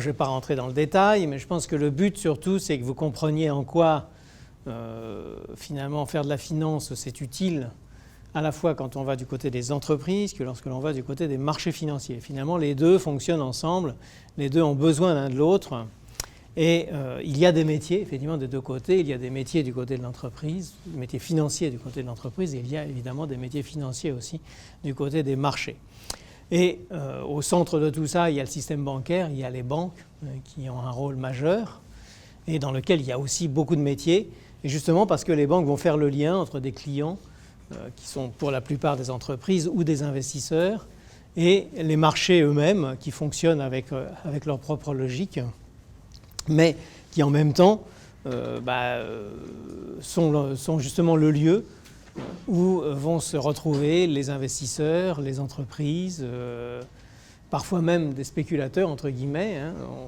je ne vais pas rentrer dans le détail, mais je pense que le but surtout, c'est que vous compreniez en quoi finalement faire de la finance, c'est utile à la fois quand on va du côté des entreprises que lorsque l'on va du côté des marchés financiers. Finalement, les deux fonctionnent ensemble, les deux ont besoin l'un de l'autre. Et il y a des métiers, effectivement, des deux côtés. Il y a des métiers du côté de l'entreprise, des métiers financiers du côté de l'entreprise, et il y a évidemment des métiers financiers aussi du côté des marchés. Et au centre de tout ça, il y a le système bancaire, il y a les banques qui ont un rôle majeur, et dans lequel il y a aussi beaucoup de métiers, et justement parce que les banques vont faire le lien entre des clients qui sont pour la plupart des entreprises ou des investisseurs, et les marchés eux-mêmes qui fonctionnent avec leur propre logique, mais qui en même temps sont justement le lieu où vont se retrouver les investisseurs, les entreprises, parfois même des spéculateurs, entre guillemets.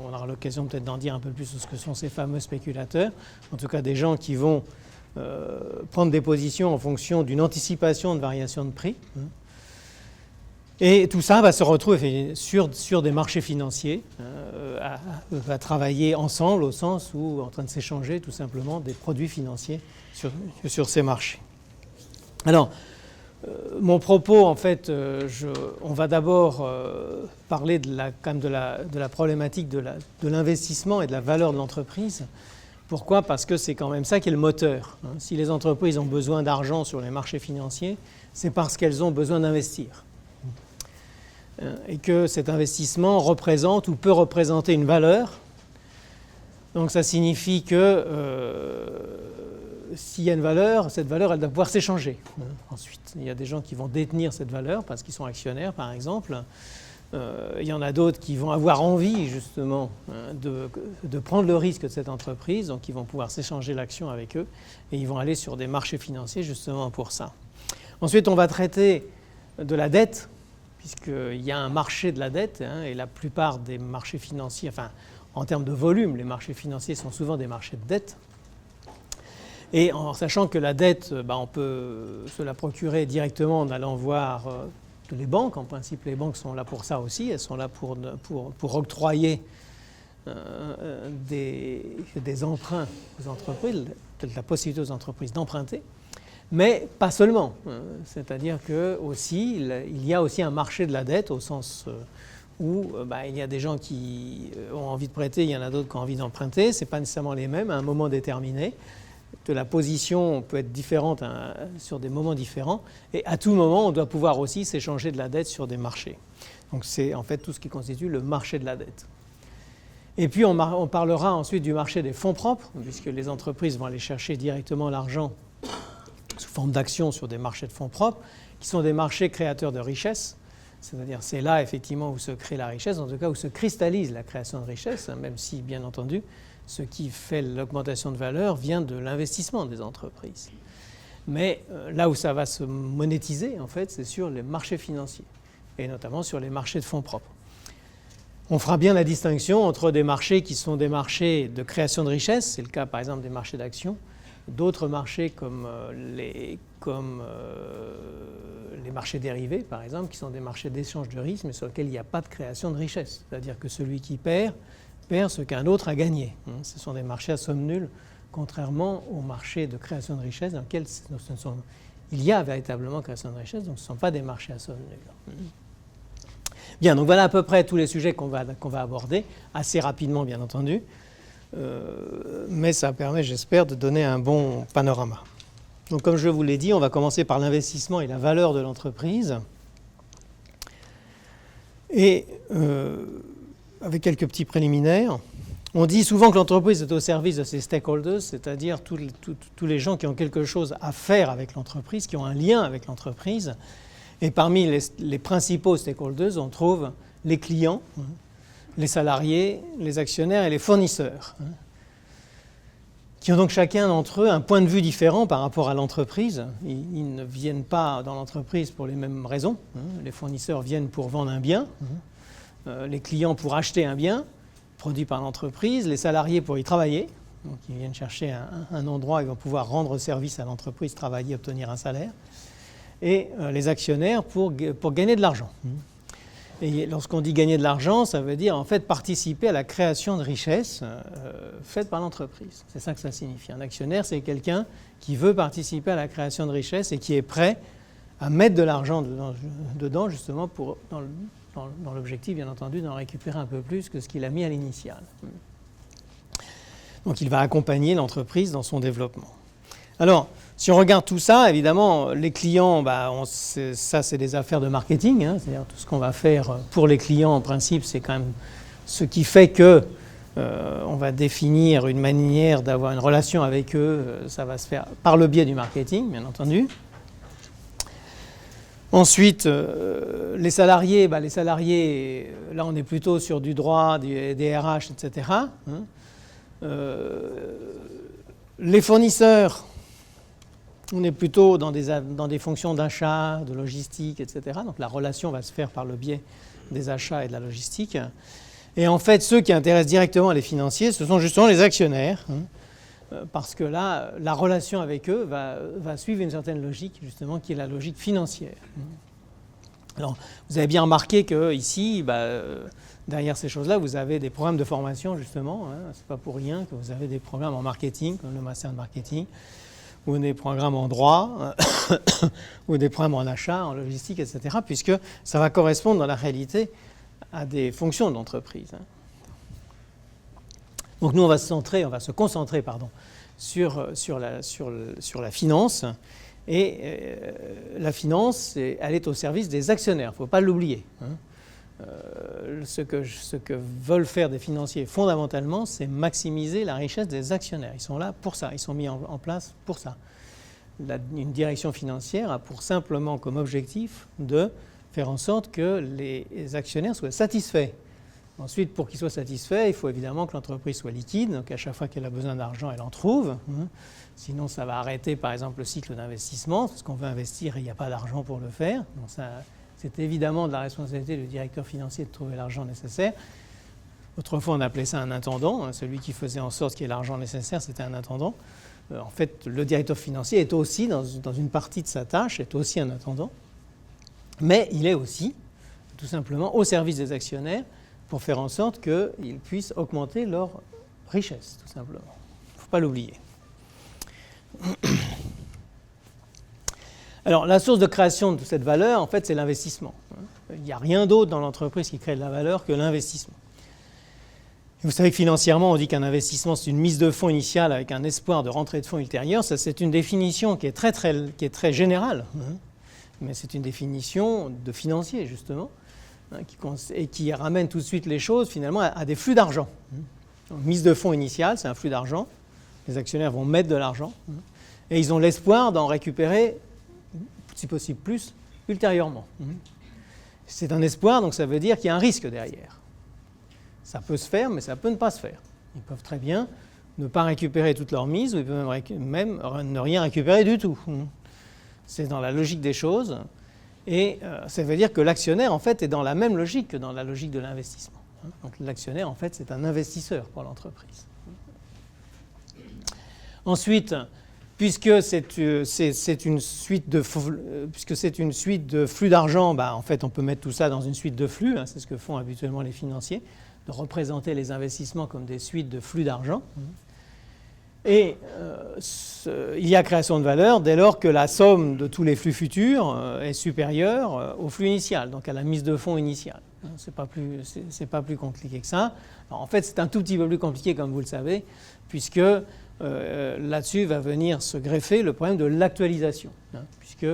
On aura l'occasion peut-être d'en dire un peu plus sur ce que sont ces fameux spéculateurs. En tout cas, des gens qui vont prendre des positions en fonction d'une anticipation de variation de prix. Et tout ça va se retrouver sur des marchés financiers, va travailler ensemble au sens où en train de s'échanger tout simplement des produits financiers sur ces marchés. Alors, mon propos, en fait, on va d'abord parler de la problématique de l'investissement et de la valeur de l'entreprise. Pourquoi ? Parce que c'est quand même ça qui est le moteur. Si les entreprises ont besoin d'argent sur les marchés financiers, c'est parce qu'elles ont besoin d'investir. Et que cet investissement représente ou peut représenter une valeur. Donc ça signifie que s'il y a une valeur, cette valeur, elle doit pouvoir s'échanger. Ensuite, il y a des gens qui vont détenir cette valeur parce qu'ils sont actionnaires, par exemple. Il y en a d'autres qui vont avoir envie, justement, de prendre le risque de cette entreprise, donc ils vont pouvoir s'échanger l'action avec eux, et ils vont aller sur des marchés financiers, justement, pour ça. Ensuite, on va traiter de la dette, puisqu'il y a un marché de la dette, et la plupart des marchés financiers, enfin, en termes de volume, les marchés financiers sont souvent des marchés de dette. Et en sachant que la dette, on peut se la procurer directement en allant voir les banques. En principe, les banques sont là pour ça aussi. Elles sont là pour octroyer des emprunts aux entreprises, la possibilité aux entreprises d'emprunter. Mais pas seulement. C'est-à-dire qu'il y a aussi un marché de la dette au sens où il y a des gens qui ont envie de prêter, il y en a d'autres qui ont envie d'emprunter. Ce n'est pas nécessairement les mêmes à un moment déterminé. La position peut être différente sur des moments différents. Et à tout moment, on doit pouvoir aussi s'échanger de la dette sur des marchés. Donc c'est en fait tout ce qui constitue le marché de la dette. Et puis on parlera ensuite du marché des fonds propres, puisque les entreprises vont aller chercher directement l'argent sous forme d'actions sur des marchés de fonds propres, qui sont des marchés créateurs de richesse. C'est-à-dire c'est là effectivement où se crée la richesse, en tout cas où se cristallise la création de richesse, même si bien entendu ce qui fait l'augmentation de valeur vient de l'investissement des entreprises. Mais là où ça va se monétiser, en fait, c'est sur les marchés financiers, et notamment sur les marchés de fonds propres. On fera bien la distinction entre des marchés qui sont des marchés de création de richesse, c'est le cas par exemple des marchés d'actions, d'autres marchés comme les marchés dérivés, par exemple, qui sont des marchés d'échange de risques, mais sur lesquels il n'y a pas de création de richesse. C'est-à-dire que celui qui perd ce qu'un autre a gagné. Ce sont des marchés à somme nulle, contrairement aux marchés de création de richesse dans lesquels il y a véritablement création de richesse, donc ce ne sont pas des marchés à somme nulle. Bien, donc voilà à peu près tous les sujets qu'on va aborder, assez rapidement bien entendu, mais ça permet, j'espère, de donner un bon panorama. Donc comme je vous l'ai dit, on va commencer par l'investissement et la valeur de l'entreprise. Et avec quelques petits préliminaires. On dit souvent que l'entreprise est au service de ses stakeholders, c'est-à-dire tous les gens qui ont quelque chose à faire avec l'entreprise, qui ont un lien avec l'entreprise. Et parmi les principaux stakeholders, on trouve les clients, les salariés, les actionnaires et les fournisseurs, qui ont donc chacun d'entre eux un point de vue différent par rapport à l'entreprise. Ils ne viennent pas dans l'entreprise pour les mêmes raisons. Les fournisseurs viennent pour vendre un bien, les clients pour acheter un bien produit par l'entreprise, les salariés pour y travailler, donc ils viennent chercher un endroit où ils vont pouvoir rendre service à l'entreprise, travailler, obtenir un salaire, et les actionnaires pour gagner de l'argent. Et lorsqu'on dit gagner de l'argent, ça veut dire en fait participer à la création de richesses faite par l'entreprise. C'est ça que ça signifie. Un actionnaire, c'est quelqu'un qui veut participer à la création de richesses et qui est prêt à mettre de l'argent dedans justement dans l'objectif, bien entendu, d'en récupérer un peu plus que ce qu'il a mis à l'initial. Donc il va accompagner l'entreprise dans son développement. Alors, si on regarde tout ça, évidemment, les clients, ça c'est des affaires de marketing, hein, c'est-à-dire tout ce qu'on va faire pour les clients, en principe, c'est quand même ce qui fait que on va définir une manière d'avoir une relation avec eux, ça va se faire par le biais du marketing, bien entendu. Ensuite, les salariés, là on est plutôt sur du droit, des RH, etc. Les fournisseurs, on est plutôt dans des fonctions d'achat, de logistique, etc. Donc la relation va se faire par le biais des achats et de la logistique. Et en fait, ceux qui intéressent directement les financiers, ce sont justement les actionnaires, parce que là, la relation avec eux va suivre une certaine logique, justement, qui est la logique financière. Alors, vous avez bien remarqué qu'ici, derrière ces choses-là, vous avez des programmes de formation, justement. Ce n'est pas pour rien que vous avez des programmes en marketing, comme le master de marketing, ou des programmes en droit, ou des programmes en achat, en logistique, etc., puisque ça va correspondre dans la réalité à des fonctions de l'entreprise. Donc nous, on va se concentrer sur la finance, et la finance, elle est au service des actionnaires, il ne faut pas l'oublier. Ce que veulent faire des financiers fondamentalement, c'est maximiser la richesse des actionnaires. Ils sont là pour ça, ils sont mis en place pour ça. Une direction financière a pour simplement comme objectif de faire en sorte que les actionnaires soient satisfaits. Ensuite, pour qu'ils soient satisfaits, il faut évidemment que l'entreprise soit liquide, donc à chaque fois qu'elle a besoin d'argent, elle en trouve. Sinon, ça va arrêter par exemple le cycle d'investissement, parce qu'on veut investir et il n'y a pas d'argent pour le faire. Donc c'est évidemment de la responsabilité du directeur financier de trouver l'argent nécessaire. Autrefois, on appelait ça un intendant. Celui qui faisait en sorte qu'il y ait l'argent nécessaire, c'était un intendant. En fait, le directeur financier est aussi, dans une partie de sa tâche, est aussi un intendant. Mais il est aussi, tout simplement, au service des actionnaires pour faire en sorte qu'ils puissent augmenter leur richesse, tout simplement. Il ne faut pas l'oublier. Alors, la source de création de cette valeur, en fait, c'est l'investissement. Il n'y a rien d'autre dans l'entreprise qui crée de la valeur que l'investissement. Et vous savez que financièrement, on dit qu'un investissement, c'est une mise de fonds initiale avec un espoir de rentrée de fonds ultérieure. Ça, c'est une définition qui est très générale, mais c'est une définition de financier, justement, et qui ramène tout de suite les choses, finalement, à des flux d'argent. Donc, mise de fonds initiale, c'est un flux d'argent. Les actionnaires vont mettre de l'argent, et ils ont l'espoir d'en récupérer, si possible plus, ultérieurement. C'est un espoir, donc ça veut dire qu'il y a un risque derrière. Ça peut se faire, mais ça peut ne pas se faire. Ils peuvent très bien ne pas récupérer toute leur mise, ou ils peuvent même ne rien récupérer du tout. C'est dans la logique des choses, et ça veut dire que l'actionnaire, en fait, est dans la même logique que dans la logique de l'investissement. Donc l'actionnaire, en fait, c'est un investisseur pour l'entreprise. Ensuite, puisque c'est une suite de flux d'argent, en fait, on peut mettre tout ça dans une suite de flux. C'est ce que font habituellement les financiers, de représenter les investissements comme des suites de flux d'argent. Et il y a création de valeur dès lors que la somme de tous les flux futurs est supérieure au flux initial, donc à la mise de fonds initiale. C'est pas plus compliqué que ça. Alors, en fait, c'est un tout petit peu plus compliqué, comme vous le savez, puisque là-dessus va venir se greffer le problème de l'actualisation, puisque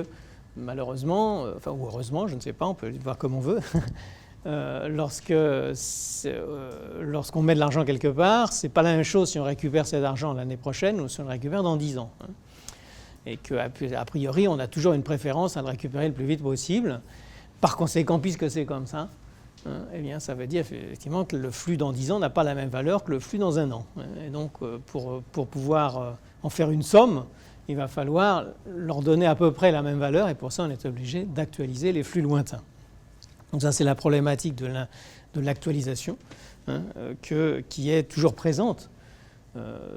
malheureusement, ou heureusement, je ne sais pas, on peut le voir comme on veut, lorsqu'on met de l'argent quelque part, ce n'est pas la même chose si on récupère cet argent l'année prochaine ou si on le récupère dans 10 ans. Et qu'a priori, on a toujours une préférence à le récupérer le plus vite possible. Par conséquent, puisque c'est comme ça, eh bien, ça veut dire effectivement que le flux dans 10 ans n'a pas la même valeur que le flux dans un an. Et donc, pour pouvoir en faire une somme, il va falloir leur donner à peu près la même valeur, et pour ça, on est obligé d'actualiser les flux lointains. Donc ça, c'est la problématique de l'actualisation, qui est toujours présente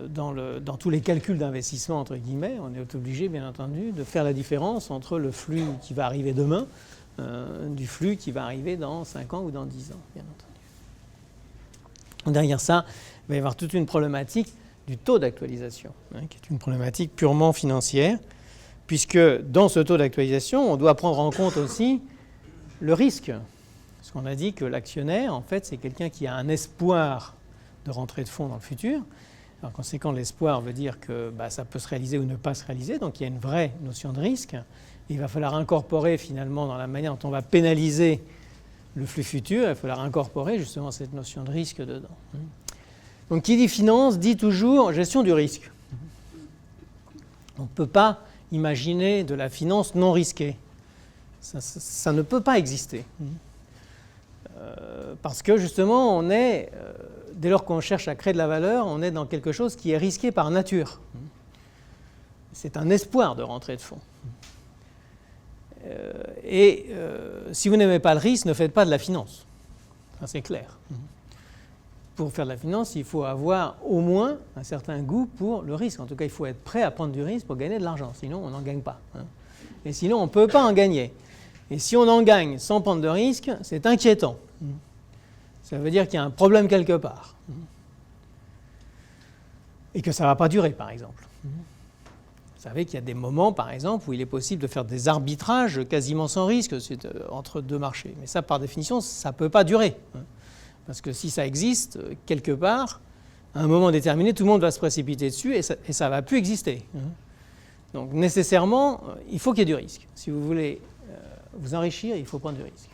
dans tous les calculs d'investissement, entre guillemets. On est obligé, bien entendu, de faire la différence entre le flux qui va arriver demain du flux qui va arriver dans 5 ans ou dans 10 ans, bien entendu. Derrière ça, il va y avoir toute une problématique du taux d'actualisation, qui est une problématique purement financière, puisque dans ce taux d'actualisation, on doit prendre en compte aussi le risque. Parce qu'on a dit que l'actionnaire, en fait, c'est quelqu'un qui a un espoir de rentrée de fonds dans le futur. En conséquent, l'espoir veut dire que ça peut se réaliser ou ne pas se réaliser, donc il y a une vraie notion de risque. Il va falloir incorporer finalement dans la manière dont on va pénaliser le flux futur, il va falloir incorporer justement cette notion de risque dedans. Donc qui dit finance dit toujours gestion du risque. On ne peut pas imaginer de la finance non risquée. Ça ne peut pas exister. Parce que justement, on est, dès lors qu'on cherche à créer de la valeur, on est dans quelque chose qui est risqué par nature. C'est un espoir de rentrée de fonds. Si vous n'aimez pas le risque, ne faites pas de la finance. Ça, c'est clair. Pour faire de la finance, il faut avoir au moins un certain goût pour le risque. En tout cas, il faut être prêt à prendre du risque pour gagner de l'argent. Sinon, on n'en gagne pas. Et sinon, on ne peut pas en gagner. Et si on en gagne sans prendre de risque, c'est inquiétant. Ça veut dire qu'il y a un problème quelque part. Et que ça ne va pas durer, par exemple. Vous savez qu'il y a des moments, par exemple, où il est possible de faire des arbitrages quasiment sans risque entre deux marchés. Mais ça, par définition, ça ne peut pas durer. Parce que si ça existe, quelque part, à un moment déterminé, tout le monde va se précipiter dessus et ça ne va plus exister. Donc, nécessairement, il faut qu'il y ait du risque. Si vous voulez vous enrichir, il faut prendre du risque.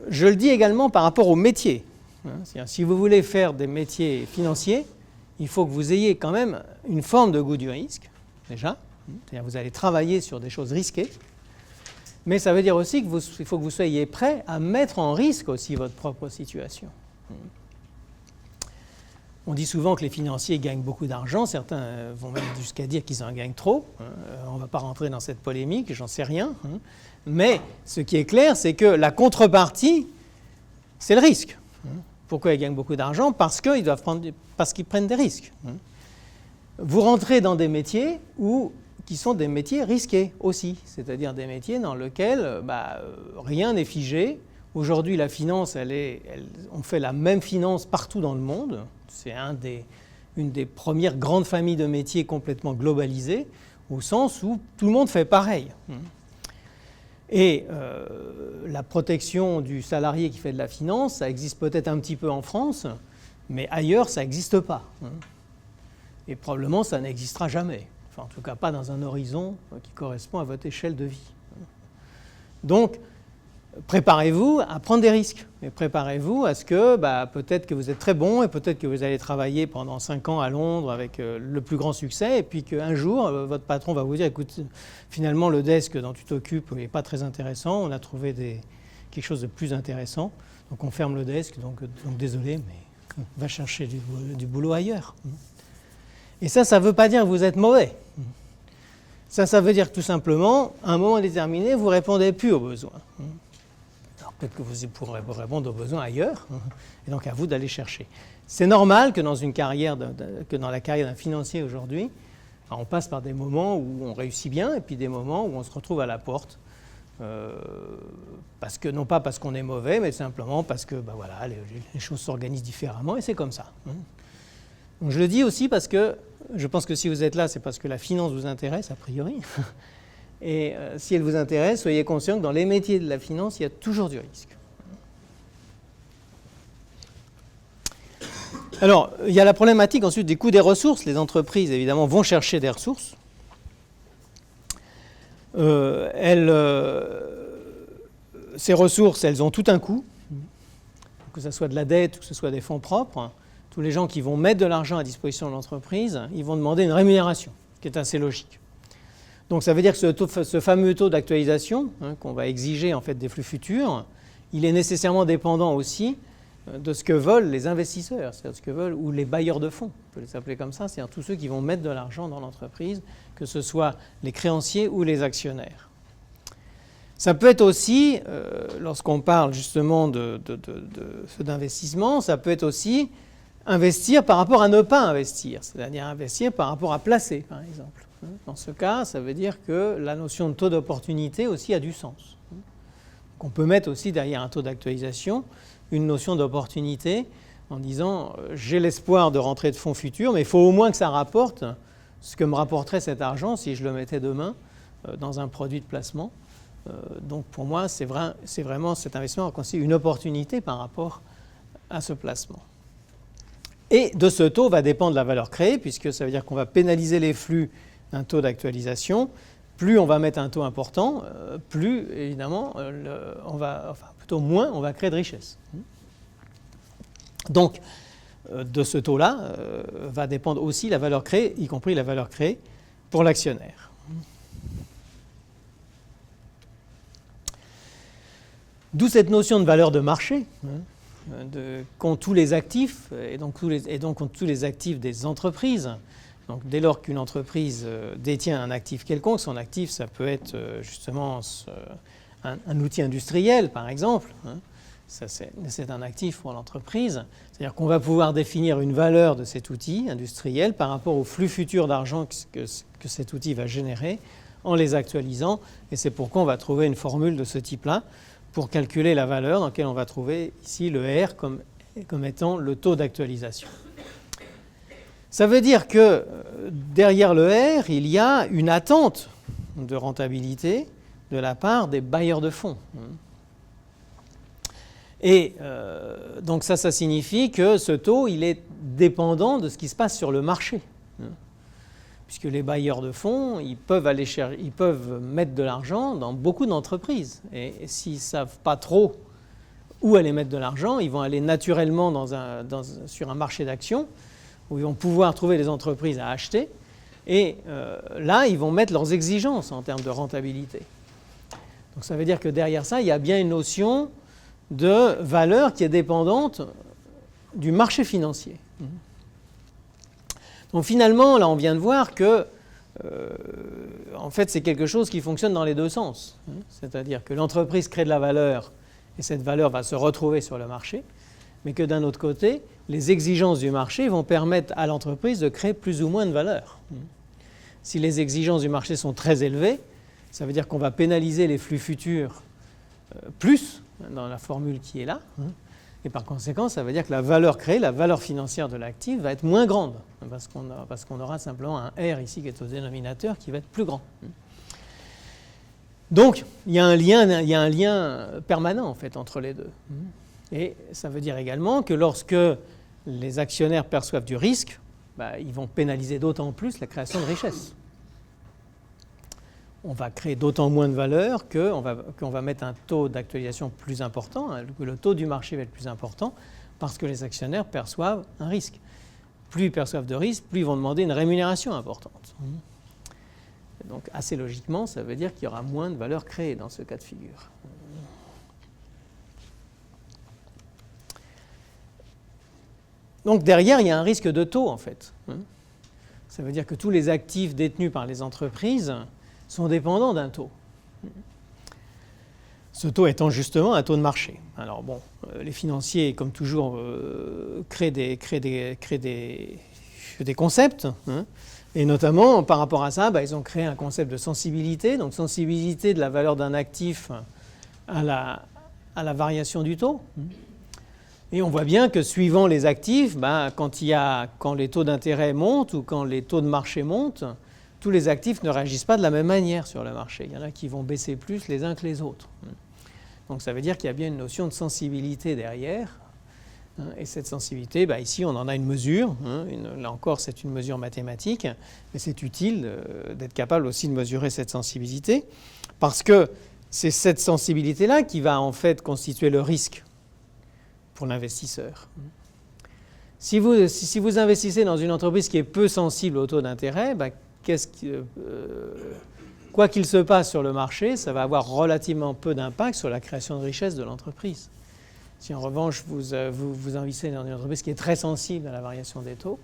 Je le dis également par rapport aux métiers. C'est-à-dire, si vous voulez faire des métiers financiers, il faut que vous ayez quand même une forme de goût du risque, déjà. C'est-à-dire que vous allez travailler sur des choses risquées. Mais ça veut dire aussi qu'il faut que vous soyez prêt à mettre en risque aussi votre propre situation. On dit souvent que les financiers gagnent beaucoup d'argent. Certains vont même jusqu'à dire qu'ils en gagnent trop. On ne va pas rentrer dans cette polémique, j'en sais rien. Mais ce qui est clair, c'est que la contrepartie, c'est le risque. Pourquoi ils gagnent beaucoup d'argent ? Parce qu'ils prennent des risques. Vous rentrez dans des métiers qui sont des métiers risqués aussi, c'est-à-dire des métiers dans lesquels rien n'est figé. Aujourd'hui, la finance, on fait la même finance partout dans le monde. C'est une des premières grandes familles de métiers complètement globalisées, au sens où tout le monde fait pareil. Et la protection du salarié qui fait de la finance, ça existe peut-être un petit peu en France, mais ailleurs, ça n'existe pas. Et probablement, ça n'existera jamais. Enfin, en tout cas, pas dans un horizon qui correspond à votre échelle de vie. Donc, préparez-vous à prendre des risques. Et préparez-vous à ce que peut-être que vous êtes très bon et peut-être que vous allez travailler pendant 5 ans à Londres avec le plus grand succès et puis qu'un jour, votre patron va vous dire « Écoute, finalement, le desk dont tu t'occupes n'est pas très intéressant. On a trouvé quelque chose de plus intéressant. Donc, on ferme le desk. Donc désolé, mais va chercher du boulot ailleurs. » Et ça ne veut pas dire que vous êtes mauvais. Ça veut dire que tout simplement, à un moment déterminé, vous ne répondez plus aux besoins. Alors peut-être que vous pourrez répondre aux besoins ailleurs, et donc à vous d'aller chercher. C'est normal que dans la carrière d'un financier aujourd'hui, on passe par des moments où on réussit bien, et puis des moments où on se retrouve à la porte. Non pas parce qu'on est mauvais, mais simplement parce que les choses s'organisent différemment, et c'est comme ça. Donc je le dis aussi parce que je pense que si vous êtes là, c'est parce que la finance vous intéresse, a priori. Et si elle vous intéresse, soyez conscient que dans les métiers de la finance, il y a toujours du risque. Alors, il y a la problématique ensuite des coûts des ressources. Les entreprises, évidemment, vont chercher des ressources. Ces ressources, elles ont tout un coût, que ce soit de la dette ou que ce soit des fonds propres. Tous les gens qui vont mettre de l'argent à disposition de l'entreprise, ils vont demander une rémunération, qui est assez logique. Donc ça veut dire que ce fameux taux d'actualisation qu'on va exiger en fait des flux futurs, il est nécessairement dépendant aussi de ce que veulent les investisseurs, c'est-à-dire ce que veulent, ou les bailleurs de fonds, on peut les appeler comme ça, c'est-à-dire tous ceux qui vont mettre de l'argent dans l'entreprise, que ce soit les créanciers ou les actionnaires. Ça peut être aussi, lorsqu'on parle justement d'investissement, ça peut être aussi investir par rapport à ne pas investir, c'est-à-dire investir par rapport à placer, par exemple. Dans ce cas, ça veut dire que la notion de taux d'opportunité aussi a du sens. Donc on peut mettre aussi derrière un taux d'actualisation une notion d'opportunité en disant j'ai l'espoir de rentrer de fonds futurs, mais il faut au moins que ça rapporte ce que me rapporterait cet argent si je le mettais demain dans un produit de placement. Donc pour moi, c'est vraiment cet investissement constitue une opportunité par rapport à ce placement. Et de ce taux va dépendre la valeur créée, puisque ça veut dire qu'on va pénaliser les flux d'un taux d'actualisation. Plus on va mettre un taux important, plus évidemment, moins on va créer de richesse. Donc, de ce taux-là va dépendre aussi la valeur créée, y compris la valeur créée pour l'actionnaire. D'où cette notion de valeur de marché, qu'ont tous les actifs, et donc qu'ont tous les actifs des entreprises. Donc, dès lors qu'une entreprise détient un actif quelconque, son actif, ça peut être justement un outil industriel, par exemple. C'est un actif pour l'entreprise. C'est-à-dire qu'on va pouvoir définir une valeur de cet outil industriel par rapport au flux futur d'argent que cet outil va générer en les actualisant. Et c'est pourquoi on va trouver une formule de ce type-là pour calculer la valeur dans laquelle on va trouver ici le R comme étant le taux d'actualisation. Ça veut dire que derrière le R, il y a une attente de rentabilité de la part des bailleurs de fonds. Et donc ça signifie que ce taux, il est dépendant de ce qui se passe sur le marché. Puisque les bailleurs de fonds, ils peuvent mettre de l'argent dans beaucoup d'entreprises. Et s'ils ne savent pas trop où aller mettre de l'argent, ils vont aller naturellement sur un marché d'actions où ils vont pouvoir trouver des entreprises à acheter. Et là, ils vont mettre leurs exigences en termes de rentabilité. Donc ça veut dire que derrière ça, il y a bien une notion de valeur qui est dépendante du marché financier. Donc finalement, là, on vient de voir que, en fait, c'est quelque chose qui fonctionne dans les deux sens. C'est-à-dire que l'entreprise crée de la valeur et cette valeur va se retrouver sur le marché, mais que d'un autre côté, les exigences du marché vont permettre à l'entreprise de créer plus ou moins de valeur. Si les exigences du marché sont très élevées, ça veut dire qu'on va pénaliser les flux futurs plus dans la formule qui est là. Et par conséquent, ça veut dire que la valeur créée, la valeur financière de l'actif va être moins grande, parce qu'on aura simplement un R ici qui est au dénominateur qui va être plus grand. Donc, il y a un lien permanent en fait entre les deux. Et ça veut dire également que lorsque les actionnaires perçoivent du risque, ils vont pénaliser d'autant plus la création de richesse. On va créer d'autant moins de valeur qu'on va mettre un taux d'actualisation plus important, que le taux du marché va être plus important, parce que les actionnaires perçoivent un risque. Plus ils perçoivent de risque, plus ils vont demander une rémunération importante. Donc assez logiquement, ça veut dire qu'il y aura moins de valeur créée dans ce cas de figure. Donc derrière, il y a un risque de taux en fait. Ça veut dire que tous les actifs détenus par les entreprises sont dépendants d'un taux. Ce taux étant justement un taux de marché. Alors bon, les financiers, comme toujours, créent des concepts, et notamment par rapport à ça, ils ont créé un concept de sensibilité, donc sensibilité de la valeur d'un actif à la variation du taux. Et on voit bien que suivant les actifs, quand les taux d'intérêt montent ou quand les taux de marché montent, tous les actifs ne réagissent pas de la même manière sur le marché. Il y en a qui vont baisser plus les uns que les autres. Donc ça veut dire qu'il y a bien une notion de sensibilité derrière. Et cette sensibilité, ici on en a une mesure. Là encore, c'est une mesure mathématique. Mais c'est utile d'être capable aussi de mesurer cette sensibilité. Parce que c'est cette sensibilité-là qui va en fait constituer le risque pour l'investisseur. Si vous investissez dans une entreprise qui est peu sensible au taux d'intérêt, quoi qu'il se passe sur le marché, ça va avoir relativement peu d'impact sur la création de richesse de l'entreprise. Si en revanche vous investissez dans une entreprise qui est très sensible à la variation des taux,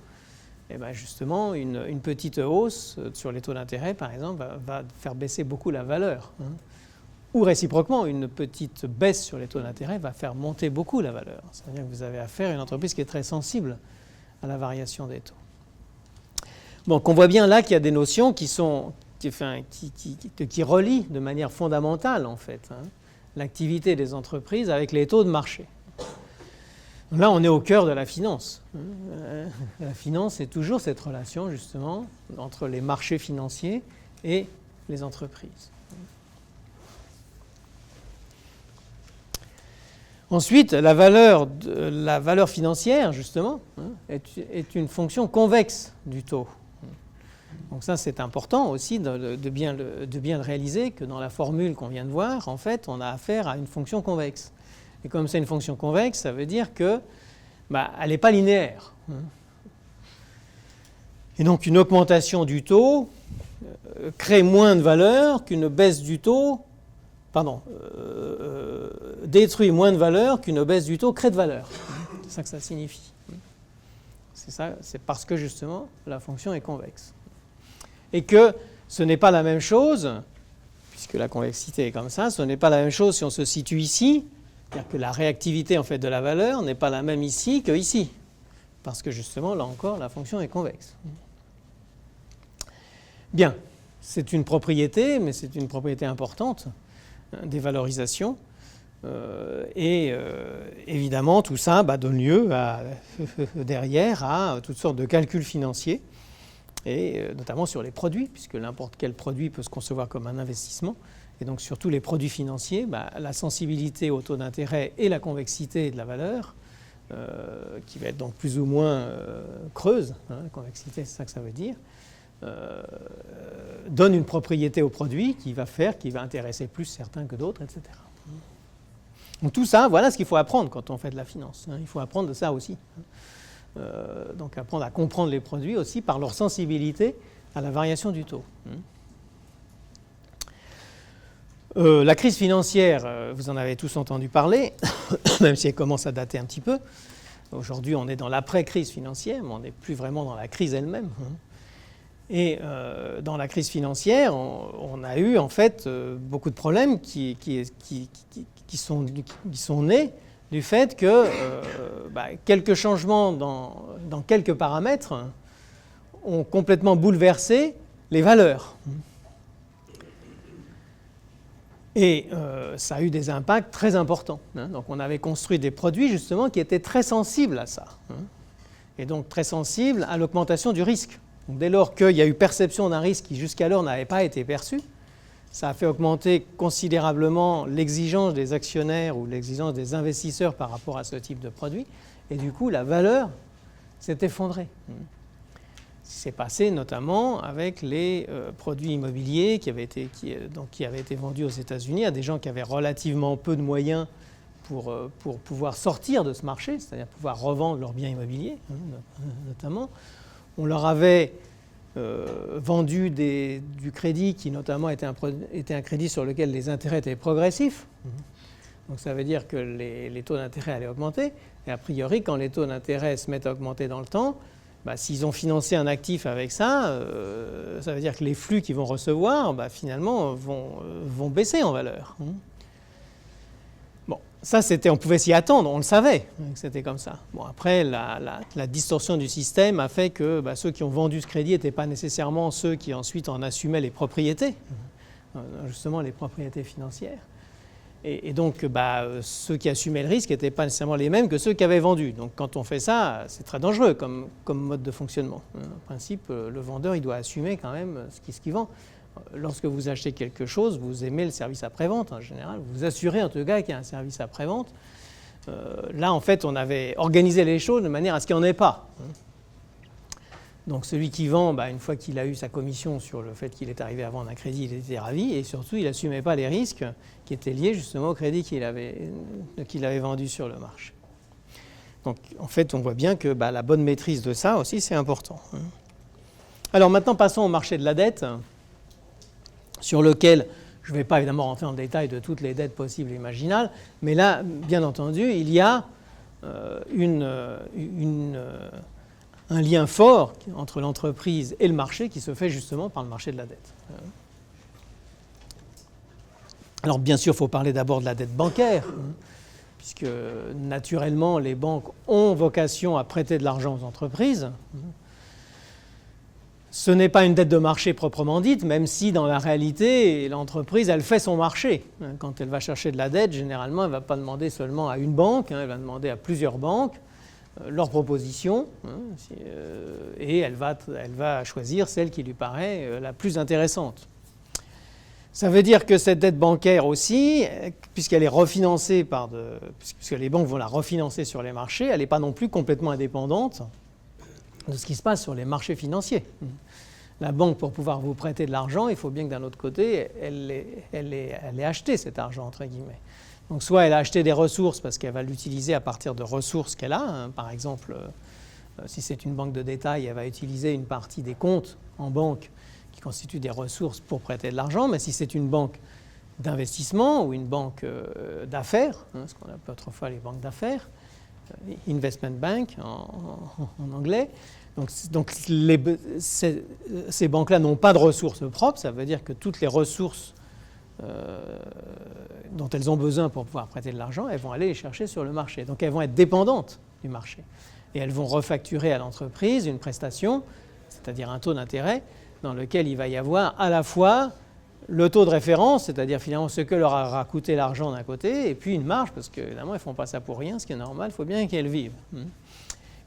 justement une petite hausse sur les taux d'intérêt, par exemple, va faire baisser beaucoup la valeur. Ou réciproquement, une petite baisse sur les taux d'intérêt va faire monter beaucoup la valeur. C'est-à-dire que vous avez affaire à une entreprise qui est très sensible à la variation des taux. Donc on voit bien là qu'il y a des notions qui relient de manière fondamentale en fait l'activité des entreprises avec les taux de marché. Là on est au cœur de la finance. La finance c'est toujours cette relation justement entre les marchés financiers et les entreprises. Ensuite, la valeur financière, justement, est une fonction convexe du taux. Donc ça, c'est important aussi de bien le réaliser, que dans la formule qu'on vient de voir, en fait, on a affaire à une fonction convexe. Et comme c'est une fonction convexe, ça veut dire que elle n'est pas linéaire. Et donc, une augmentation du taux crée moins de valeur qu'une baisse du taux, détruit moins de valeur qu'une baisse du taux crée de valeur. C'est ça que ça signifie. C'est ça, c'est parce que justement la fonction est convexe. Et que ce n'est pas la même chose, puisque la convexité est comme ça, ce n'est pas la même chose si on se situe ici, c'est-à-dire que la réactivité en fait de la valeur n'est pas la même ici que ici, parce que justement là encore la fonction est convexe. Bien, c'est une propriété, mais c'est une propriété importante des valorisations. Évidemment, tout ça donne lieu derrière à toutes sortes de calculs financiers, et notamment sur les produits, puisque n'importe quel produit peut se concevoir comme un investissement. Et donc sur tous les produits financiers, la sensibilité au taux d'intérêt et la convexité de la valeur, qui va être donc plus ou moins creuse, la convexité c'est ça que ça veut dire, donne une propriété au produit qui va intéresser plus certains que d'autres, etc. Donc tout ça, voilà ce qu'il faut apprendre quand on fait de la finance. Il faut apprendre de ça aussi. Donc apprendre à comprendre les produits aussi par leur sensibilité à la variation du taux. La crise financière, vous en avez tous entendu parler, même si elle commence à dater un petit peu. Aujourd'hui, on est dans l'après-crise financière, mais on n'est plus vraiment dans la crise elle-même. Et dans la crise financière, on a eu en fait beaucoup de problèmes qui sont nés du fait que quelques changements dans quelques paramètres ont complètement bouleversé les valeurs. Et ça a eu des impacts très importants. Donc on avait construit des produits justement qui étaient très sensibles à ça. Et donc très sensibles à l'augmentation du risque. Donc, dès lors qu'il y a eu perception d'un risque qui jusqu'alors n'avait pas été perçu, ça a fait augmenter considérablement l'exigence des actionnaires ou l'exigence des investisseurs par rapport à ce type de produit. Et du coup, la valeur s'est effondrée. C'est passé notamment avec les produits immobiliers qui avaient été vendus aux États-Unis à des gens qui avaient relativement peu de moyens pour pouvoir sortir de ce marché, c'est-à-dire pouvoir revendre leurs biens immobiliers, notamment. On leur avait vendu du crédit qui notamment était un crédit sur lequel les intérêts étaient progressifs. Donc ça veut dire que les taux d'intérêt allaient augmenter. Et a priori, quand les taux d'intérêt se mettent à augmenter dans le temps, s'ils ont financé un actif avec ça, ça veut dire que les flux qu'ils vont recevoir, finalement, vont baisser en valeur. Bon, ça, on pouvait s'y attendre, on le savait que c'était comme ça. Bon, après, la distorsion du système a fait que ceux qui ont vendu ce crédit n'étaient pas nécessairement ceux qui ensuite en assumaient les propriétés, justement les propriétés financières. Et donc, ceux qui assumaient le risque n'étaient pas nécessairement les mêmes que ceux qui avaient vendu. Donc, quand on fait ça, c'est très dangereux comme mode de fonctionnement. En principe, le vendeur, il doit assumer quand même ce qu'il vend. Lorsque vous achetez quelque chose, vous aimez le service après-vente en général. Vous assurez en tout cas qu'il y a un service après-vente. Là, en fait, on avait organisé les choses de manière à ce qu'il n'y en ait pas. Donc celui qui vend, une fois qu'il a eu sa commission sur le fait qu'il est arrivé à vendre un crédit, il était ravi et surtout il n'assumait pas les risques qui étaient liés justement au crédit qu'il avait vendu sur le marché. Donc en fait on voit bien que la bonne maîtrise de ça aussi c'est important. Alors maintenant passons au marché de la dette, sur lequel je ne vais pas évidemment rentrer en détail de toutes les dettes possibles et imaginables, mais là bien entendu il y a un lien fort entre l'entreprise et le marché qui se fait justement par le marché de la dette. Alors bien sûr, il faut parler d'abord de la dette bancaire. puisque naturellement les banques ont vocation à prêter de l'argent aux entreprises. Ce n'est pas une dette de marché proprement dite, même si dans la réalité, l'entreprise, elle fait son marché. Quand elle va chercher de la dette, généralement, elle ne va pas demander seulement à une banque, elle va demander à plusieurs banques leurs propositions, et elle va choisir celle qui lui paraît la plus intéressante. Ça veut dire que cette dette bancaire aussi, puisqu'elle est refinancée puisque les banques vont la refinancer sur les marchés, elle n'est pas non plus complètement indépendante de ce qui se passe sur les marchés financiers. La banque, pour pouvoir vous prêter de l'argent, il faut bien que d'un autre côté, elle ait acheté cet argent, entre guillemets. Donc soit elle a acheté des ressources parce qu'elle va l'utiliser à partir de ressources qu'elle a. Par exemple, si c'est une banque de détail, elle va utiliser une partie des comptes en banque qui constituent des ressources pour prêter de l'argent. Mais si c'est une banque d'investissement ou une banque d'affaires, ce qu'on appelle autrefois les banques d'affaires, investment bank en anglais. Donc ces banques-là n'ont pas de ressources propres, ça veut dire que toutes les ressources dont elles ont besoin pour pouvoir prêter de l'argent, elles vont aller les chercher sur le marché. Donc elles vont être dépendantes du marché. Et elles vont refacturer à l'entreprise une prestation, c'est-à-dire un taux d'intérêt, dans lequel il va y avoir à la fois le taux de référence, c'est-à-dire finalement ce que leur aura coûté l'argent d'un côté, et puis une marge, parce qu'évidemment, elles ne font pas ça pour rien, ce qui est normal, il faut bien qu'elles vivent.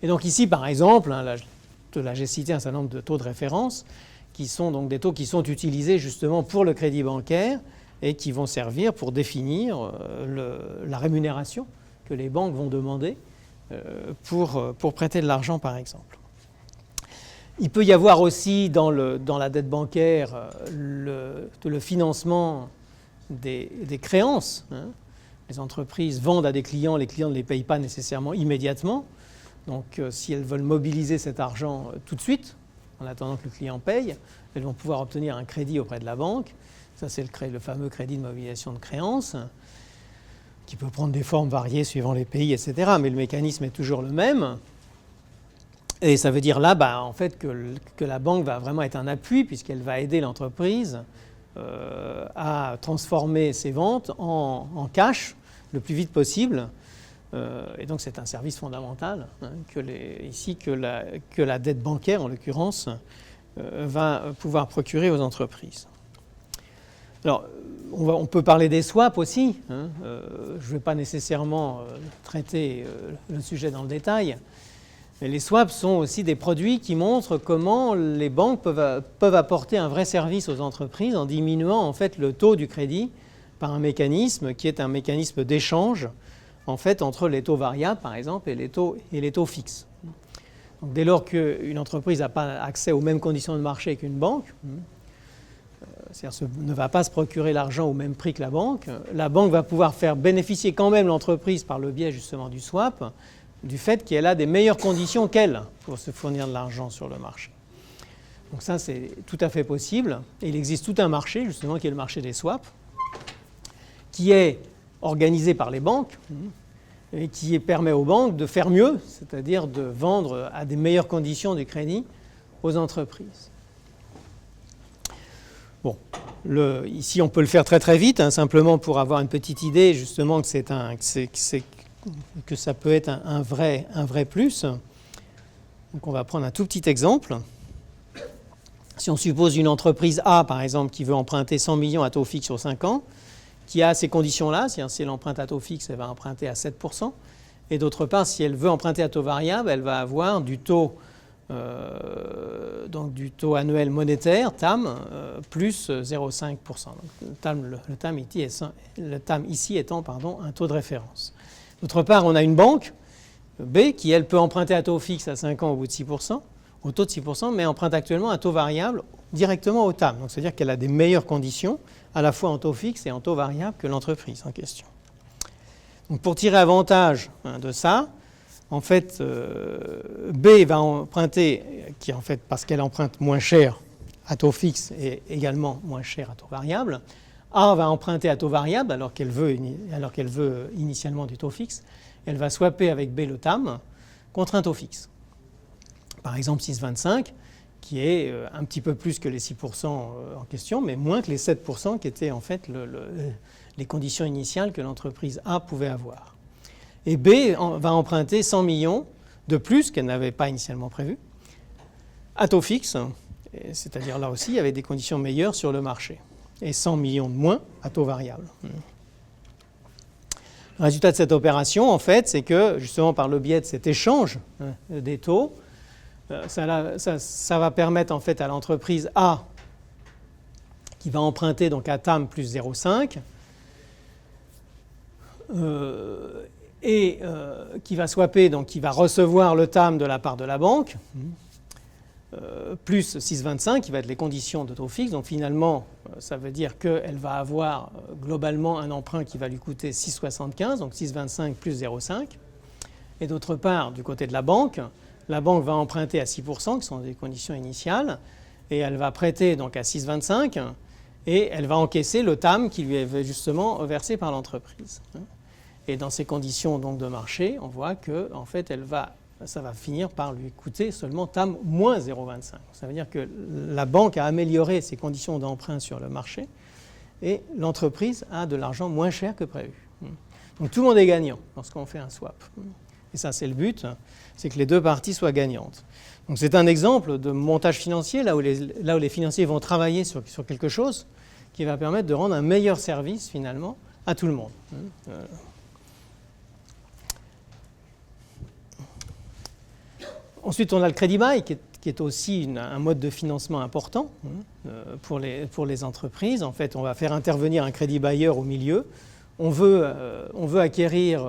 Et donc ici, par exemple, là j'ai cité un certain nombre de taux de référence, qui sont donc des taux qui sont utilisés justement pour le crédit bancaire et qui vont servir pour définir la rémunération que les banques vont demander pour prêter de l'argent, par exemple. Il peut y avoir aussi dans la dette bancaire le financement des créances. Les entreprises vendent à des clients, les clients ne les payent pas nécessairement immédiatement. Donc si elles veulent mobiliser cet argent tout de suite, en attendant que le client paye, elles vont pouvoir obtenir un crédit auprès de la banque. Ça, c'est le fameux crédit de mobilisation de créances, qui peut prendre des formes variées suivant les pays, etc. Mais le mécanisme est toujours le même. Et ça veut dire là, en fait, que la banque va vraiment être un appui, puisqu'elle va aider l'entreprise à transformer ses ventes en cash le plus vite possible. Et donc c'est un service fondamental que la dette bancaire, en l'occurrence, va pouvoir procurer aux entreprises. Alors, on peut parler des swaps aussi. Je ne vais pas nécessairement traiter le sujet dans le détail. Mais les swaps sont aussi des produits qui montrent comment les banques peuvent apporter un vrai service aux entreprises en diminuant en fait le taux du crédit par un mécanisme qui est un mécanisme d'échange en fait entre les taux variables par exemple et les taux fixes. Donc, dès lors qu'une entreprise n'a pas accès aux mêmes conditions de marché qu'une banque, c'est-à-dire ne va pas se procurer l'argent au même prix que la banque va pouvoir faire bénéficier quand même l'entreprise par le biais justement du swap, du fait qu'elle a des meilleures conditions qu'elle pour se fournir de l'argent sur le marché. Donc ça, c'est tout à fait possible. Et il existe tout un marché, justement, qui est le marché des swaps, qui est organisé par les banques et qui permet aux banques de faire mieux, c'est-à-dire de vendre à des meilleures conditions du crédit aux entreprises. Bon, ici, on peut le faire très très vite, simplement pour avoir une petite idée, justement, que ça peut être un vrai plus. Donc on va prendre un tout petit exemple. Si on suppose une entreprise A, par exemple, qui veut emprunter 100 millions à taux fixe sur 5 ans, qui a ces conditions-là, c'est-à-dire si elle emprunte à taux fixe, elle va emprunter à 7%. Et d'autre part, si elle veut emprunter à taux variable, elle va avoir du taux annuel monétaire, TAM, plus 0,5%. Le TAM ici étant un taux de référence. D'autre part, on a une banque, B, qui, elle, peut emprunter à taux fixe à 5 ans au bout de 6%, au taux de 6%, mais emprunte actuellement un taux variable directement au TAM. Donc, c'est-à-dire qu'elle a des meilleures conditions, à la fois en taux fixe et en taux variable, que l'entreprise en question. Donc, pour tirer avantage de ça, en fait, B va emprunter, parce qu'elle emprunte moins cher à taux fixe et également moins cher à taux variable. A va emprunter à taux variable alors qu'elle veut initialement du taux fixe. Elle va swapper avec B le TAM contre un taux fixe. Par exemple 6,25, qui est un petit peu plus que les 6% en question, mais moins que les 7% qui étaient en fait les conditions initiales que l'entreprise A pouvait avoir. Et B va emprunter 100 millions de plus qu'elle n'avait pas initialement prévu, à taux fixe, c'est-à-dire là aussi, il y avait des conditions meilleures sur le marché, et 100 millions de moins à taux variable. Le résultat de cette opération, en fait, c'est que, justement, par le biais de cet échange des taux, ça va permettre, en fait, à l'entreprise A, qui va emprunter donc à TAM plus 0,5, et qui va swapper, donc qui va recevoir le TAM de la part de la banque, plus 6,25, qui va être les conditions de taux fixe. Donc finalement, ça veut dire qu'elle va avoir globalement un emprunt qui va lui coûter 6,75, donc 6,25 plus 0,5. Et d'autre part, du côté de la banque va emprunter à 6%, qui sont des conditions initiales, et elle va prêter donc à 6,25, et elle va encaisser le TAM qui lui est justement versé par l'entreprise. Et dans ces conditions donc de marché, on voit que en fait, ça va finir par lui coûter seulement TAM moins 0,25. Ça veut dire que la banque a amélioré ses conditions d'emprunt sur le marché et l'entreprise a de l'argent moins cher que prévu. Donc tout le monde est gagnant lorsqu'on fait un swap. Et ça, c'est le but, c'est que les deux parties soient gagnantes. Donc c'est un exemple de montage financier, là où les financiers vont travailler sur quelque chose qui va permettre de rendre un meilleur service finalement à tout le monde. Ensuite, on a le crédit bail qui est aussi un mode de financement important pour les entreprises. En fait, on va faire intervenir un crédit bailleur au milieu. On veut acquérir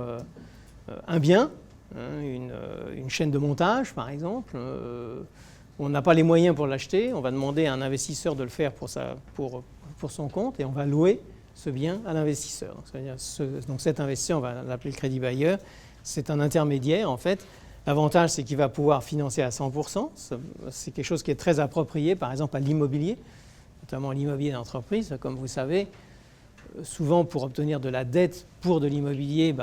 un bien, une chaîne de montage par exemple. On n'a pas les moyens pour l'acheter. On va demander à un investisseur de le faire pour son compte et on va louer ce bien à l'investisseur. Donc cet investisseur, on va l'appeler le crédit bailleur. C'est un intermédiaire en fait. L'avantage, c'est qu'il va pouvoir financer à 100%. C'est quelque chose qui est très approprié, par exemple, à l'immobilier, notamment à l'immobilier d'entreprise. Comme vous savez, souvent, pour obtenir de la dette pour de l'immobilier,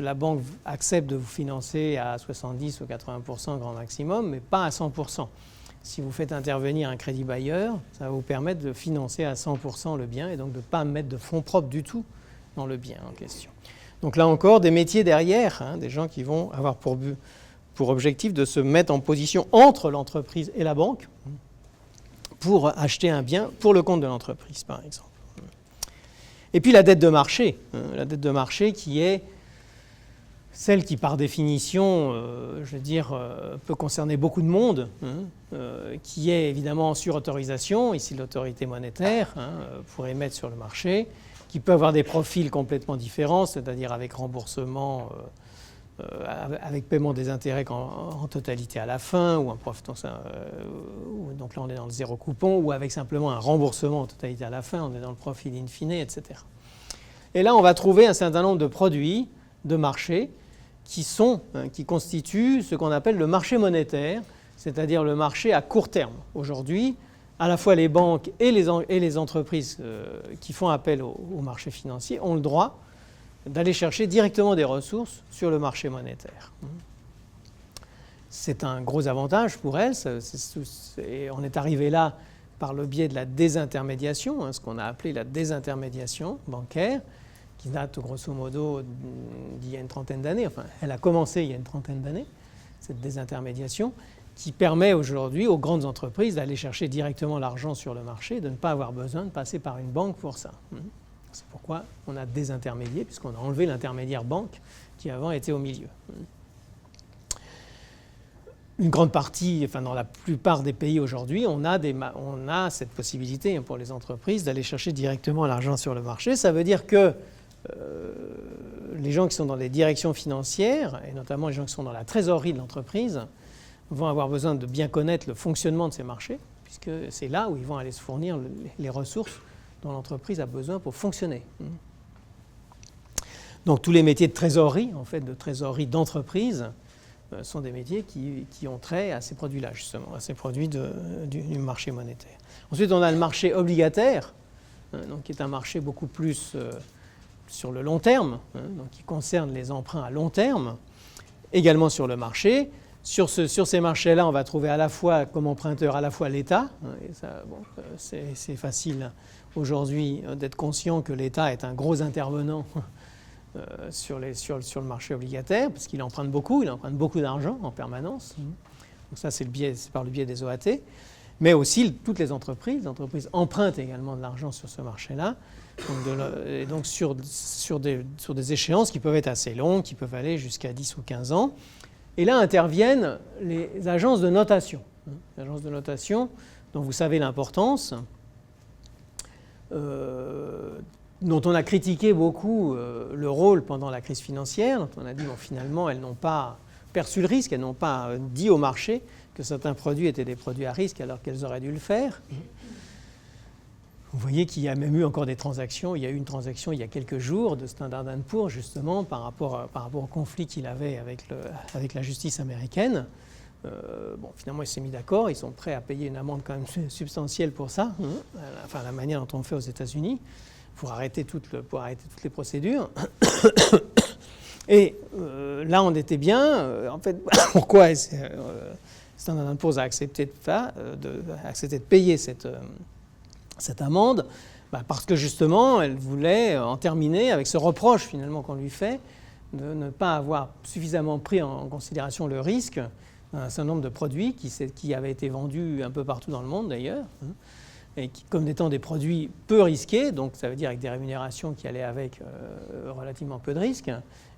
la banque accepte de vous financer à 70 ou 80% grand maximum, mais pas à 100%. Si vous faites intervenir un crédit bailleur, ça va vous permettre de financer à 100% le bien et donc de ne pas mettre de fonds propres du tout dans le bien en question. Donc là encore, des métiers derrière, des gens qui vont avoir pour objectif de se mettre en position entre l'entreprise et la banque pour acheter un bien pour le compte de l'entreprise, par exemple. Et puis la dette de marché, qui est celle qui, par définition, peut concerner beaucoup de monde, qui est évidemment en surautorisation, ici l'autorité monétaire, pour émettre sur le marché, qui peut avoir des profils complètement différents, c'est-à-dire avec remboursement, avec paiement des intérêts en totalité à la fin, ou donc là on est dans le zéro coupon, ou avec simplement un remboursement en totalité à la fin, on est dans le profil in fine, etc. Et là on va trouver un certain nombre de produits de marché qui constituent ce qu'on appelle le marché monétaire, c'est-à-dire le marché à court terme. Aujourd'hui, à la fois les banques et les entreprises qui font appel au marché financier ont le droit d'aller chercher directement des ressources sur le marché monétaire. C'est un gros avantage pour elles. Et on est arrivé là par le biais de la désintermédiation, ce qu'on a appelé la désintermédiation bancaire, qui date grosso modo d'il y a une trentaine d'années. Enfin, elle a commencé il y a une trentaine d'années, cette désintermédiation, qui permet aujourd'hui aux grandes entreprises d'aller chercher directement l'argent sur le marché, de ne pas avoir besoin de passer par une banque pour ça. C'est pourquoi on a désintermédié, puisqu'on a enlevé l'intermédiaire banque qui avant était au milieu. Une grande partie, dans la plupart des pays aujourd'hui, on a cette possibilité pour les entreprises d'aller chercher directement l'argent sur le marché. Ça veut dire que les gens qui sont dans les directions financières, et notamment les gens qui sont dans la trésorerie de l'entreprise, vont avoir besoin de bien connaître le fonctionnement de ces marchés, puisque c'est là où ils vont aller se fournir les ressources dont l'entreprise a besoin pour fonctionner. Donc tous les métiers de trésorerie, de trésorerie d'entreprise, sont des métiers qui ont trait à ces produits-là, justement, à ces produits du marché monétaire. Ensuite, on a le marché obligataire, qui est un marché beaucoup plus sur le long terme, qui concerne les emprunts à long terme, également sur le marché. Sur ces marchés-là, on va trouver à la fois comme emprunteur à la fois l'État, et ça, c'est facile aujourd'hui d'être conscient que l'État est un gros intervenant sur le marché obligataire, parce qu'il emprunte beaucoup d'argent en permanence. Donc ça, c'est par le biais des OAT. Mais aussi, toutes les entreprises empruntent également de l'argent sur ce marché-là, et donc sur des échéances qui peuvent être assez longues, qui peuvent aller jusqu'à 10 ou 15 ans. Et là interviennent les agences de notation. Les agences de notation, dont vous savez l'importance, dont on a critiqué beaucoup le rôle pendant la crise financière, dont on a dit finalement elles n'ont pas perçu le risque, elles n'ont pas dit au marché que certains produits étaient des produits à risque alors qu'elles auraient dû le faire. Vous voyez qu'il y a même eu encore des transactions. Il y a eu une transaction il y a quelques jours de Standard & Poor's justement par rapport au conflit qu'il avait avec la justice américaine. Finalement, il s'est mis d'accord. Ils sont prêts à payer une amende quand même substantielle pour ça. Enfin, la manière dont on fait aux États-Unis pour arrêter toutes les procédures. Et là, on était bien. En fait, pourquoi Standard & Poor's a accepté de payer cette amende, parce que justement, elle voulait en terminer avec ce reproche finalement qu'on lui fait de ne pas avoir suffisamment pris en considération le risque d'un certain nombre de produits qui avaient été vendus un peu partout dans le monde d'ailleurs, et qui, comme étant des produits peu risqués, donc ça veut dire avec des rémunérations qui allaient avec relativement peu de risques,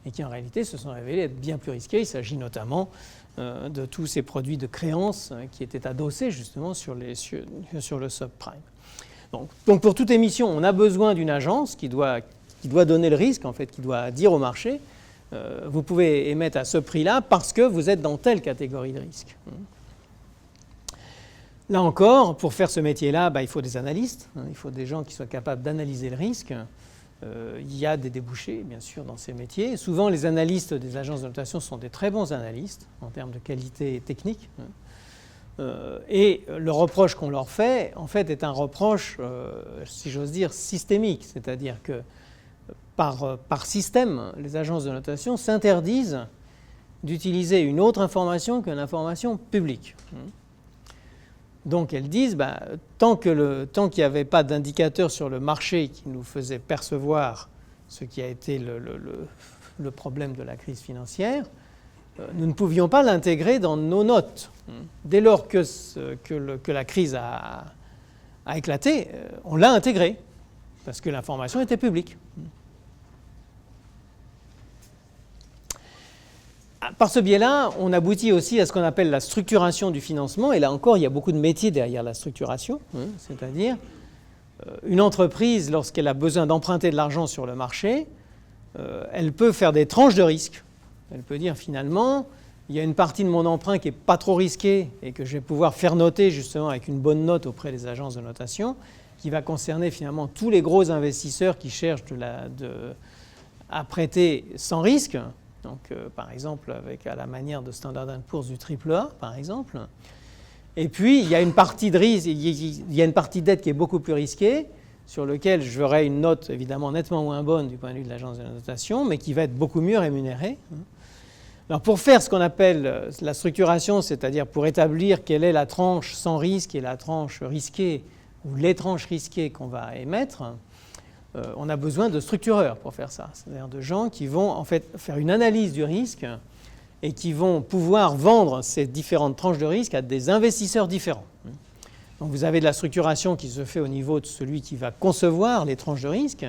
et qui en réalité se sont révélés être bien plus risqués. Il s'agit notamment de tous ces produits de créances qui étaient adossés justement sur le subprime. Donc pour toute émission, on a besoin d'une agence qui doit donner le risque, en fait, qui doit dire au marché vous pouvez émettre à ce prix-là parce que vous êtes dans telle catégorie de risque. Là encore, pour faire ce métier-là, il faut des analystes, il faut des gens qui soient capables d'analyser le risque. Il y a des débouchés, bien sûr, dans ces métiers. Souvent, les analystes des agences de notation sont des très bons analystes en termes de qualité technique. Et le reproche qu'on leur fait, en fait, est un reproche, si j'ose dire, systémique. C'est-à-dire que par système, les agences de notation s'interdisent d'utiliser une autre information que l'information publique. Donc elles disent, tant qu'il n'y avait pas d'indicateur sur le marché qui nous faisait percevoir ce qui a été le problème de la crise financière, nous ne pouvions pas l'intégrer dans nos notes. Dès lors que la crise a éclaté, on l'a intégré, parce que l'information était publique. Par ce biais-là, on aboutit aussi à ce qu'on appelle la structuration du financement. Et là encore, il y a beaucoup de métiers derrière la structuration. C'est-à-dire, une entreprise, lorsqu'elle a besoin d'emprunter de l'argent sur le marché, elle peut faire des tranches de risque. Elle peut dire finalement, il y a une partie de mon emprunt qui n'est pas trop risquée et que je vais pouvoir faire noter justement avec une bonne note auprès des agences de notation, qui va concerner finalement tous les gros investisseurs qui cherchent à prêter sans risque. Donc, par exemple, à la manière de Standard & Poor's du AAA, par exemple. Et puis, il y a une partie de risque, il y a une partie de dette qui est beaucoup plus risquée, sur laquelle j'aurai une note évidemment nettement moins bonne du point de vue de l'agence de notation, mais qui va être beaucoup mieux rémunérée. Alors, pour faire ce qu'on appelle la structuration, c'est-à-dire pour établir quelle est la tranche sans risque et la tranche risquée, ou les tranches risquées qu'on va émettre, on a besoin de structureurs pour faire ça, c'est-à-dire de gens qui vont en fait faire une analyse du risque et qui vont pouvoir vendre ces différentes tranches de risque à des investisseurs différents. Donc vous avez de la structuration qui se fait au niveau de celui qui va concevoir les tranches de risque,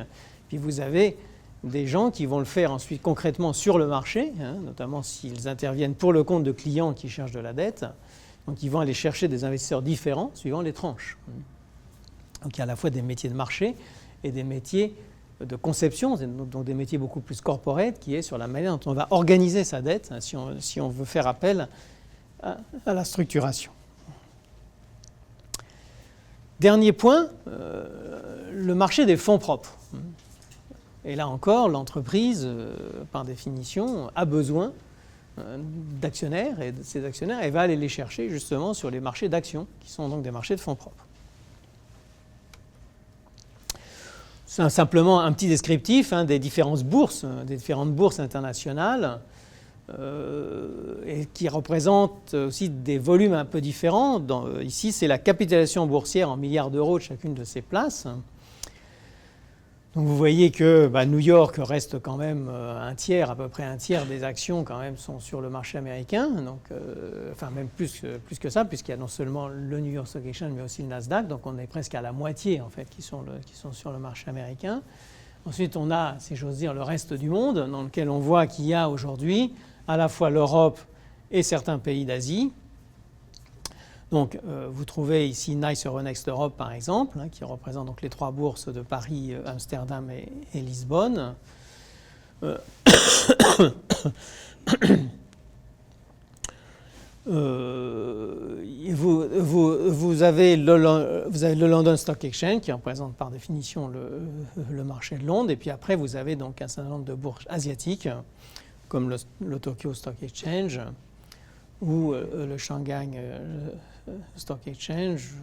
puis vous avez des gens qui vont le faire ensuite concrètement sur le marché, notamment s'ils interviennent pour le compte de clients qui cherchent de la dette, donc ils vont aller chercher des investisseurs différents suivant les tranches. Donc il y a à la fois des métiers de marché et des métiers de conception, donc des métiers beaucoup plus corporate, qui est sur la manière dont on va organiser sa dette, si on veut faire appel à la structuration. Dernier point, le marché des fonds propres. Et là encore, l'entreprise, par définition, a besoin d'actionnaires, et de ces actionnaires, elle va aller les chercher justement sur les marchés d'actions, qui sont donc des marchés de fonds propres. C'est simplement un petit descriptif des différentes bourses internationales, et qui représentent aussi des volumes un peu différents. Ici, c'est la capitalisation boursière en milliards d'euros de chacune de ces places. Donc vous voyez que New York reste quand même un tiers, à peu près un tiers des actions quand même sont sur le marché américain. Donc, enfin même plus que ça, puisqu'il y a non seulement le New York Stock Exchange, mais aussi le Nasdaq. Donc on est presque à la moitié en fait qui sont sur le marché américain. Ensuite on a, si j'ose dire, le reste du monde, dans lequel on voit qu'il y a aujourd'hui à la fois l'Europe et certains pays d'Asie. Donc, vous trouvez ici Nice Euronext Europe, par exemple, qui représente donc les 3 bourses de Paris, Amsterdam et Lisbonne. Vous avez le London Stock Exchange, qui représente par définition le marché de Londres. Et puis après, vous avez donc un certain nombre de bourses asiatiques, comme le Tokyo Stock Exchange ou le Shanghai Stock Exchange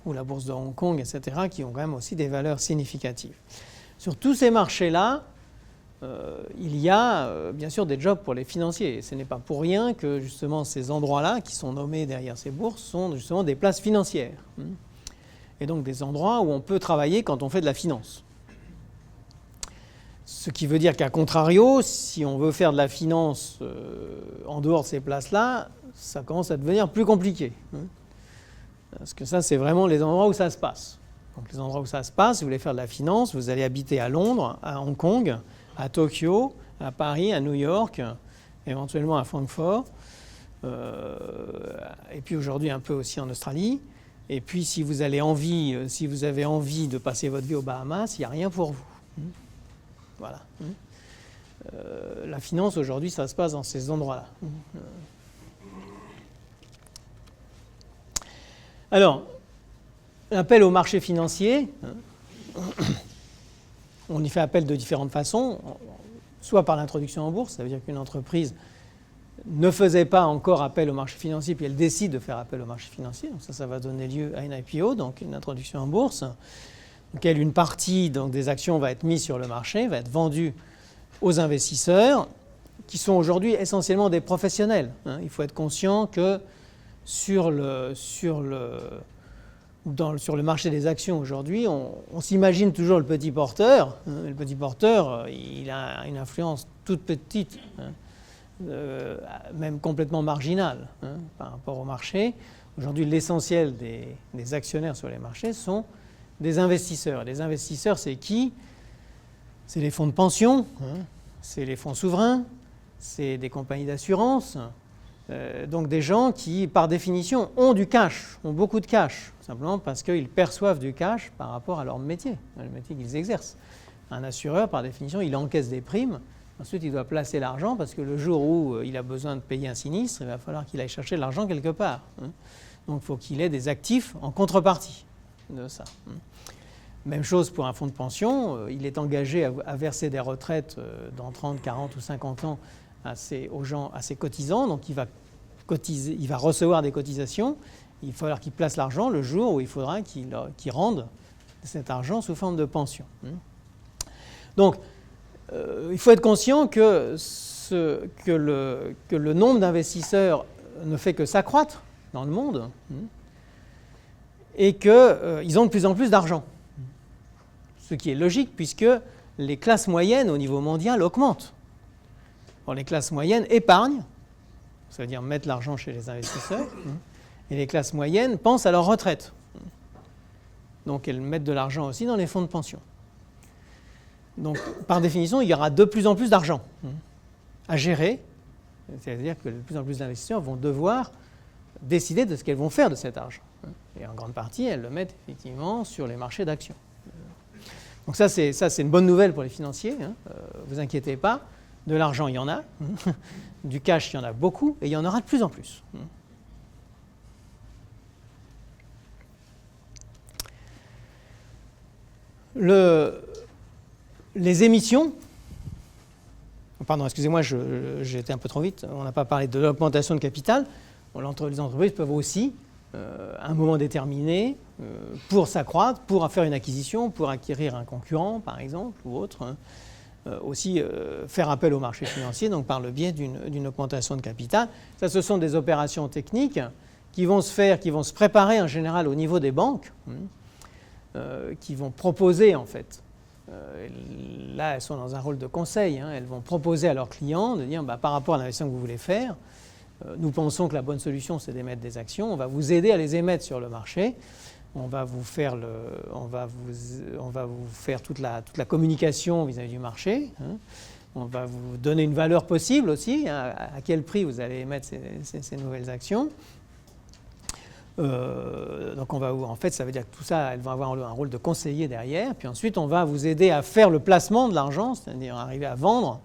ou la bourse de Hong Kong, etc., qui ont quand même aussi des valeurs significatives. Sur tous ces marchés-là, il y a bien sûr des jobs pour les financiers. Ce n'est pas pour rien que justement ces endroits-là, qui sont nommés derrière ces bourses, sont justement des places financières. Et donc des endroits où on peut travailler quand on fait de la finance. Ce qui veut dire qu'à contrario, si on veut faire de la finance en dehors de ces places-là, ça commence à devenir plus compliqué. Parce que ça, c'est vraiment les endroits où ça se passe. Donc les endroits où ça se passe, si vous voulez faire de la finance, vous allez habiter à Londres, à Hong Kong, à Tokyo, à Paris, à New York, éventuellement à Francfort, et puis aujourd'hui un peu aussi en Australie. Et puis si vous avez envie de passer votre vie aux Bahamas, il n'y a rien pour vous. Voilà. La finance aujourd'hui, ça se passe dans ces endroits-là. Alors, l'appel au marché financier, on y fait appel de différentes façons, soit par l'introduction en bourse, ça veut dire qu'une entreprise ne faisait pas encore appel au marché financier, puis elle décide de faire appel au marché financier, donc ça va donner lieu à une IPO, donc une introduction en bourse, dans laquelle une partie donc, des actions va être mise sur le marché, va être vendue aux investisseurs, qui sont aujourd'hui essentiellement des professionnels. Il faut être conscient que sur le marché des actions aujourd'hui, on s'imagine toujours le petit porteur. Le petit porteur, il a une influence toute petite, même complètement marginale par rapport au marché. Aujourd'hui, l'essentiel des actionnaires sur les marchés sont des investisseurs. Les investisseurs, c'est qui? C'est les fonds de pension, c'est les fonds souverains, c'est des compagnies d'assurance, donc des gens qui, par définition, ont du cash, ont beaucoup de cash, simplement parce qu'ils perçoivent du cash par rapport à leur métier, le métier qu'ils exercent. Un assureur, par définition, il encaisse des primes, ensuite il doit placer l'argent parce que le jour où il a besoin de payer un sinistre, il va falloir qu'il aille chercher l'argent quelque part. Donc il faut qu'il ait des actifs en contrepartie de ça. Même chose pour un fonds de pension, il est engagé à verser des retraites dans 30, 40 ou 50 ans à ses cotisants, donc il va recevoir des cotisations, il va falloir qu'il place l'argent le jour où il faudra qu'il rende cet argent sous forme de pension. Donc il faut être conscient que le nombre d'investisseurs ne fait que s'accroître dans le monde et qu'ils ont de plus en plus d'argent. Ce qui est logique puisque les classes moyennes au niveau mondial augmentent. Bon, les classes moyennes épargnent, ça veut dire mettre l'argent chez les investisseurs, et les classes moyennes pensent à leur retraite. Donc elles mettent de l'argent aussi dans les fonds de pension. Donc par définition, il y aura de plus en plus d'argent à gérer, c'est-à-dire que de plus en plus d'investisseurs vont devoir décider de ce qu'elles vont faire de cet argent. Et en grande partie, elles le mettent effectivement sur les marchés d'actions. Donc ça, c'est une bonne nouvelle pour les financiers. Vous inquiétez pas, de l'argent, il y en a. Du cash, il y en a beaucoup. Et il y en aura de plus en plus. Les émissions... Pardon, excusez-moi, j'ai été un peu trop vite. On n'a pas parlé de l'augmentation de capital. Bon, les entreprises peuvent aussi, à un moment déterminé, pour s'accroître, pour faire une acquisition, pour acquérir un concurrent, par exemple, ou autre, aussi faire appel au marché financier, donc par le biais d'une augmentation de capital. Ça, ce sont des opérations techniques qui vont se préparer en général au niveau des banques, qui vont proposer en fait là, elles sont dans un rôle de conseil. Elles vont proposer à leurs clients de dire par rapport à l'investissement que vous voulez faire, nous pensons que la bonne solution, c'est d'émettre des actions. On va vous aider à les émettre sur le marché. On va vous faire toute la communication vis-à-vis du marché. On va vous donner une valeur possible aussi, à quel prix vous allez émettre ces nouvelles actions. Donc en fait, ça veut dire que tout ça, elles vont avoir un rôle de conseiller derrière. Puis ensuite, on va vous aider à faire le placement de l'argent, c'est-à-dire arriver à vendre.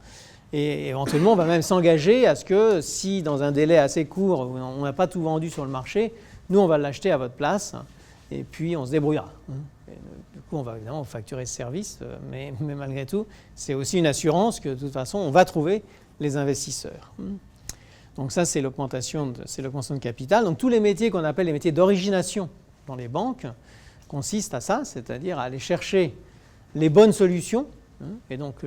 Et éventuellement, on va même s'engager à ce que si dans un délai assez court, on n'a pas tout vendu sur le marché, nous, on va l'acheter à votre place et puis on se débrouillera. Et du coup, on va évidemment facturer ce service, mais malgré tout, c'est aussi une assurance que de toute façon, on va trouver les investisseurs. Donc ça, c'est l'augmentation de capital. Donc tous les métiers qu'on appelle les métiers d'origination dans les banques consistent à ça, c'est-à-dire à aller chercher les bonnes solutions et donc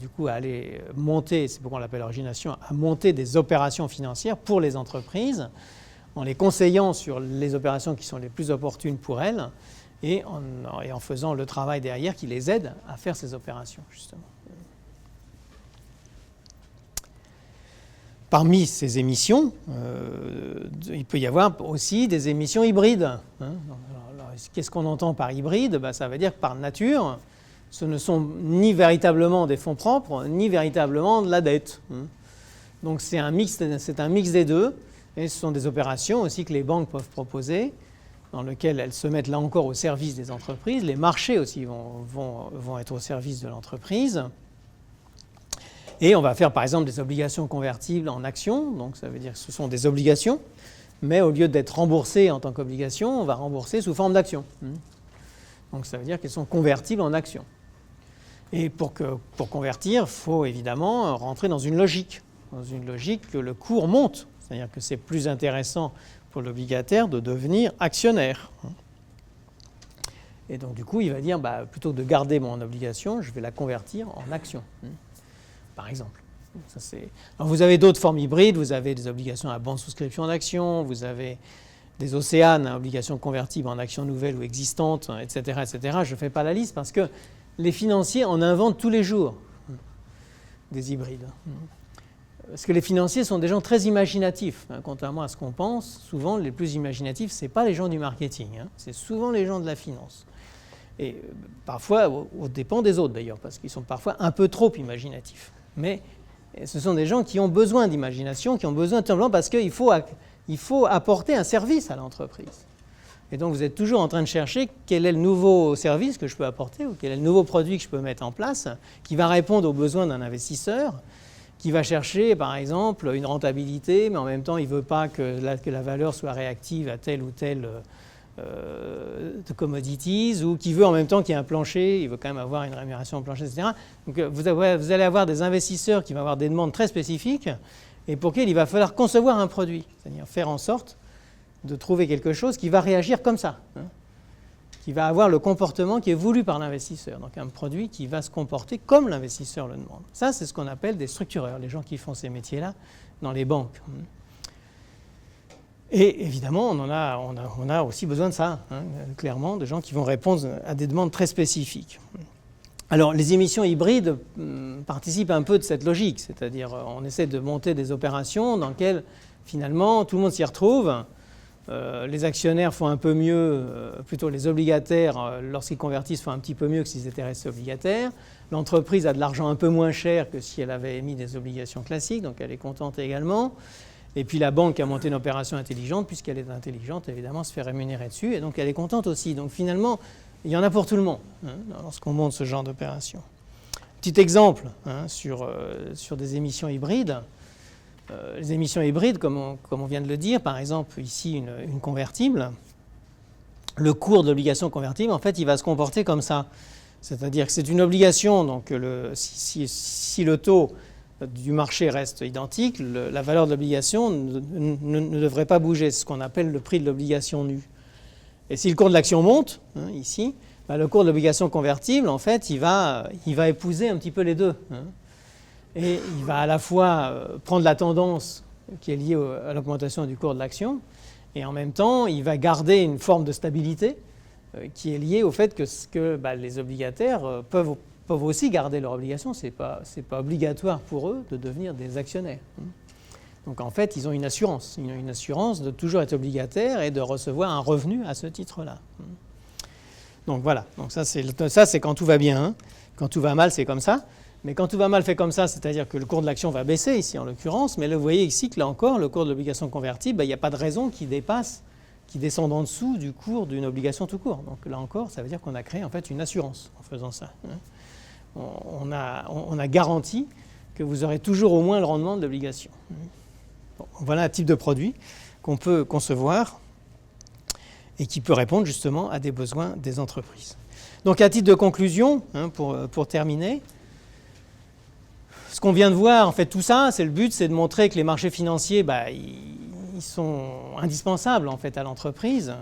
du coup à aller monter, c'est pourquoi on l'appelle origination, à monter des opérations financières pour les entreprises en les conseillant sur les opérations qui sont les plus opportunes pour elles et en faisant le travail derrière qui les aide à faire ces opérations justement. Parmi ces émissions, il peut y avoir aussi des émissions hybrides. Qu'est-ce qu'on entend par hybride ? Ça veut dire que par nature, ce ne sont ni véritablement des fonds propres, ni véritablement de la dette. Donc c'est un mix des deux, et ce sont des opérations aussi que les banques peuvent proposer, dans lesquelles elles se mettent là encore au service des entreprises. Les marchés aussi vont être au service de l'entreprise. Et on va faire par exemple des obligations convertibles en actions, donc ça veut dire que ce sont des obligations, mais au lieu d'être remboursées en tant qu'obligations, on va rembourser sous forme d'actions. Donc ça veut dire qu'elles sont convertibles en actions. Et pour convertir, il faut évidemment rentrer dans une logique que le cours monte, c'est-à-dire que c'est plus intéressant pour l'obligataire de devenir actionnaire. Et donc du coup, il va dire, plutôt que de garder mon obligation, je vais la convertir en action. Par exemple. Alors vous avez d'autres formes hybrides, vous avez des obligations à bande souscription d'actions, vous avez des océanes, obligations convertibles en actions nouvelles ou existantes, etc. etc. Je ne fais pas la liste parce que les financiers en inventent tous les jours des hybrides. Parce que les financiers sont des gens très imaginatifs, contrairement à ce qu'on pense. Souvent, les plus imaginatifs, ce n'est pas les gens du marketing, c'est souvent les gens de la finance. Et parfois, au dépend des autres d'ailleurs, parce qu'ils sont parfois un peu trop imaginatifs. Mais ce sont des gens qui ont besoin d'imagination, qui ont besoin de simplement parce qu'il faut apporter un service à l'entreprise. Et donc vous êtes toujours en train de chercher quel est le nouveau service que je peux apporter ou quel est le nouveau produit que je peux mettre en place qui va répondre aux besoins d'un investisseur, qui va chercher par exemple une rentabilité, mais en même temps il ne veut pas que la valeur soit réactive à telle ou telle de commodities, ou qui veut en même temps qu'il y ait un plancher, il veut quand même avoir une rémunération au plancher, etc. Donc vous allez avoir des investisseurs qui vont avoir des demandes très spécifiques et pour lesquels il va falloir concevoir un produit, c'est-à-dire faire en sorte de trouver quelque chose qui va réagir comme ça, qui va avoir le comportement qui est voulu par l'investisseur, donc un produit qui va se comporter comme l'investisseur le demande. Ça, c'est ce qu'on appelle des structureurs, les gens qui font ces métiers-là dans les banques. Et évidemment, on a aussi besoin de ça, clairement, de gens qui vont répondre à des demandes très spécifiques. Alors, les émissions hybrides participent un peu de cette logique, c'est-à-dire on essaie de monter des opérations dans lesquelles, finalement, tout le monde s'y retrouve. Les actionnaires font un peu mieux, plutôt les obligataires, lorsqu'ils convertissent, font un petit peu mieux que s'ils étaient restés obligataires. L'entreprise a de l'argent un peu moins cher que si elle avait émis des obligations classiques, donc elle est contente également. Et puis la banque a monté une opération intelligente, puisqu'elle est intelligente, évidemment, se fait rémunérer dessus, et donc elle est contente aussi. Donc finalement, il y en a pour tout le monde lorsqu'on monte ce genre d'opération. Petit exemple sur des émissions hybrides. Les émissions hybrides, comme on vient de le dire, par exemple ici une convertible, le cours de l'obligation convertible, en fait, il va se comporter comme ça. C'est-à-dire que c'est une obligation, donc si le taux du marché reste identique, la valeur de l'obligation ne devrait pas bouger. C'est ce qu'on appelle le prix de l'obligation nue. Et si le cours de l'action monte, ici, le cours de l'obligation convertible, en fait, il va épouser un petit peu les deux. Et il va à la fois prendre la tendance qui est liée à l'augmentation du cours de l'action, et en même temps, il va garder une forme de stabilité qui est lié au fait que les obligataires peuvent aussi garder leur obligation. Ce n'est pas obligatoire pour eux de devenir des actionnaires. Donc en fait, ils ont une assurance de toujours être obligataires et de recevoir un revenu à ce titre-là. Donc voilà, donc ça c'est quand tout va bien. Hein. Quand tout va mal, c'est comme ça. Mais quand tout va mal fait comme ça, c'est-à-dire que le cours de l'action va baisser ici en l'occurrence, mais là, vous voyez ici que là encore, le cours de l'obligation convertible, il n'y a pas de raison qui descende en dessous du cours d'une obligation tout court. Donc là encore, ça veut dire qu'on a créé en fait une assurance en faisant ça. On a garanti que vous aurez toujours au moins le rendement de l'obligation. Bon, voilà un type de produit qu'on peut concevoir et qui peut répondre justement à des besoins des entreprises. Donc à titre de conclusion, pour terminer, ce qu'on vient de voir, en fait tout ça, le but c'est de montrer que les marchés financiers, ils sont indispensables en fait à l'entreprise,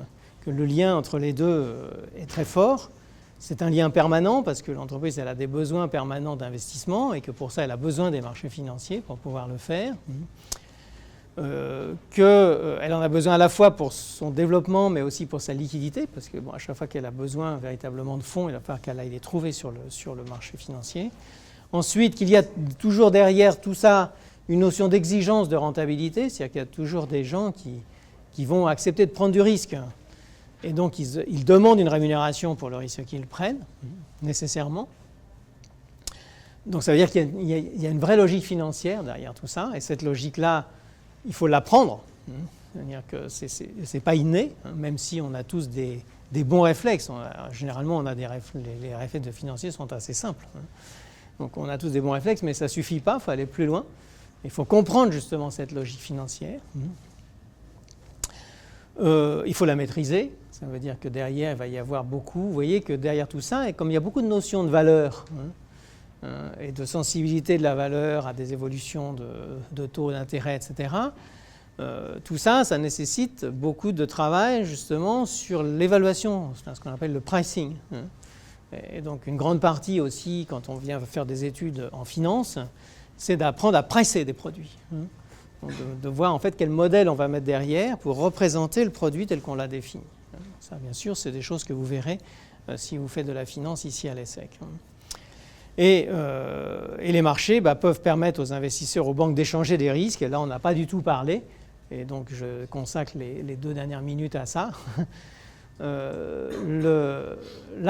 que le lien entre les deux est très fort. C'est un lien permanent parce que l'entreprise elle a des besoins permanents d'investissement et que pour ça elle a besoin des marchés financiers pour pouvoir le faire. Qu'elle en a besoin à la fois pour son développement mais aussi pour sa liquidité parce que à chaque fois qu'elle a besoin véritablement de fonds, il va falloir qu'elle aille les trouver sur le marché financier. Ensuite, qu'il y a toujours derrière tout ça une notion d'exigence de rentabilité, c'est-à-dire qu'il y a toujours des gens qui vont accepter de prendre du risque et donc ils demandent une rémunération pour le risque qu'ils prennent, nécessairement. Donc ça veut dire qu'il y a une vraie logique financière derrière tout ça et cette logique-là, il faut l'apprendre, c'est-à-dire que ce n'est pas inné, même si on a tous des bons réflexes. Généralement, les réflexes de financiers sont assez simples. Donc on a tous des bons réflexes, mais ça ne suffit pas, il faut aller plus loin. Il faut comprendre justement cette logique financière. Il faut la maîtriser, ça veut dire que derrière, il va y avoir beaucoup. Vous voyez que derrière tout ça, et comme il y a beaucoup de notions de valeur, et de sensibilité de la valeur à des évolutions de taux d'intérêt, etc. Tout ça, ça nécessite beaucoup de travail justement sur l'évaluation, ce qu'on appelle le pricing. Et donc une grande partie aussi, quand on vient faire des études en finance, c'est d'apprendre à pricer des produits. Donc de voir en fait quel modèle on va mettre derrière pour représenter le produit tel qu'on l'a défini. Ça, bien sûr, c'est des choses que vous verrez si vous faites de la finance ici à l'ESSEC. Et les marchés peuvent permettre aux investisseurs, aux banques d'échanger des risques. Et là, on n'a pas du tout parlé. Et donc, je consacre les 2 dernières minutes à ça. Là,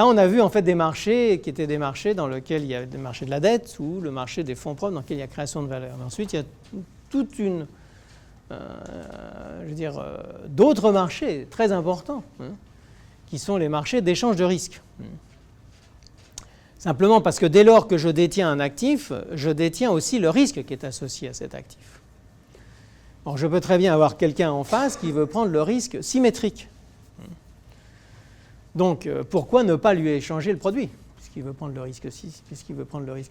on a vu en fait des marchés qui étaient des marchés dans lesquels il y a le marché de la dette ou le marché des fonds propres dans lequel il y a création de valeur. Mais ensuite, il y a toute une, d'autres marchés très importants qui sont les marchés d'échange de risques. Simplement parce que dès lors que je détiens un actif, je détiens aussi le risque qui est associé à cet actif. Bon, je peux très bien avoir quelqu'un en face qui veut prendre le risque symétrique. Donc, pourquoi ne pas lui échanger le produit puisqu'il veut prendre le risque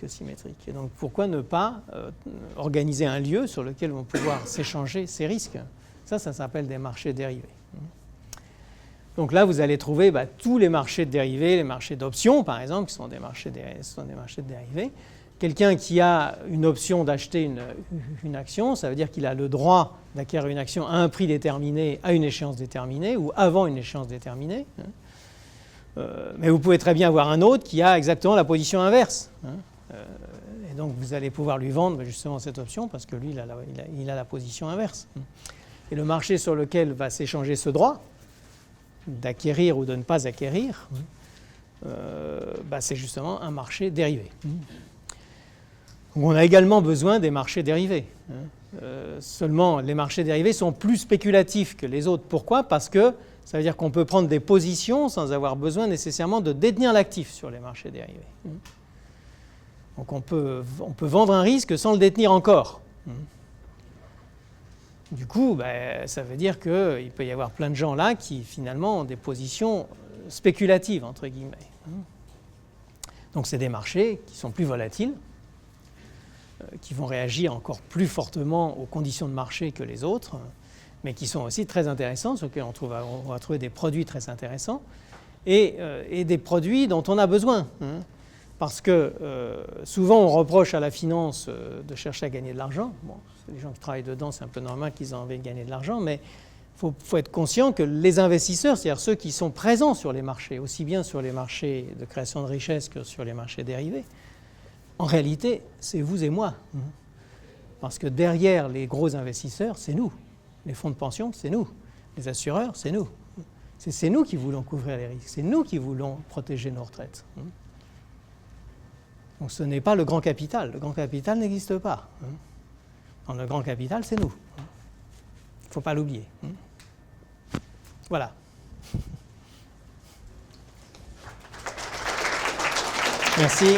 symétrique. Et donc, pourquoi ne pas organiser un lieu sur lequel vont pouvoir s'échanger ces risques? Ça s'appelle des marchés dérivés. Donc là, vous allez trouver tous les marchés de dérivés, les marchés d'options, par exemple, qui sont des marchés de dérivés. Quelqu'un qui a une option d'acheter une action, ça veut dire qu'il a le droit d'acquérir une action à un prix déterminé, à une échéance déterminée ou avant une échéance déterminée. Mais vous pouvez très bien avoir un autre qui a exactement la position inverse. Et donc, vous allez pouvoir lui vendre justement cette option parce que lui, il a la position inverse. Et le marché sur lequel va s'échanger ce droit, d'acquérir ou de ne pas acquérir, c'est justement un marché dérivé. Donc on a également besoin des marchés dérivés. Seulement, les marchés dérivés sont plus spéculatifs que les autres. Pourquoi? Parce que ça veut dire qu'on peut prendre des positions sans avoir besoin nécessairement de détenir l'actif sur les marchés dérivés. Donc on peut vendre un risque sans le détenir encore. Du coup, ça veut dire qu'il peut y avoir plein de gens là qui finalement ont des positions spéculatives, entre guillemets. Donc c'est des marchés qui sont plus volatiles, qui vont réagir encore plus fortement aux conditions de marché que les autres, mais qui sont aussi très intéressants, sur lesquels on va trouver des produits très intéressants, et des produits dont on a besoin. Parce que souvent on reproche à la finance de chercher à gagner de l'argent. Bon, les gens qui travaillent dedans, c'est un peu normal qu'ils aient envie de gagner de l'argent, mais faut être conscient que les investisseurs, c'est-à-dire ceux qui sont présents sur les marchés, aussi bien sur les marchés de création de richesse que sur les marchés dérivés, en réalité, c'est vous et moi. Parce que derrière les gros investisseurs, c'est nous. Les fonds de pension, c'est nous. Les assureurs, c'est nous. C'est nous qui voulons couvrir les risques. C'est nous qui voulons protéger nos retraites. Donc ce n'est pas le grand capital. Le grand capital n'existe pas. Dans le grand capital, c'est nous. Il ne faut pas l'oublier. Voilà. Merci.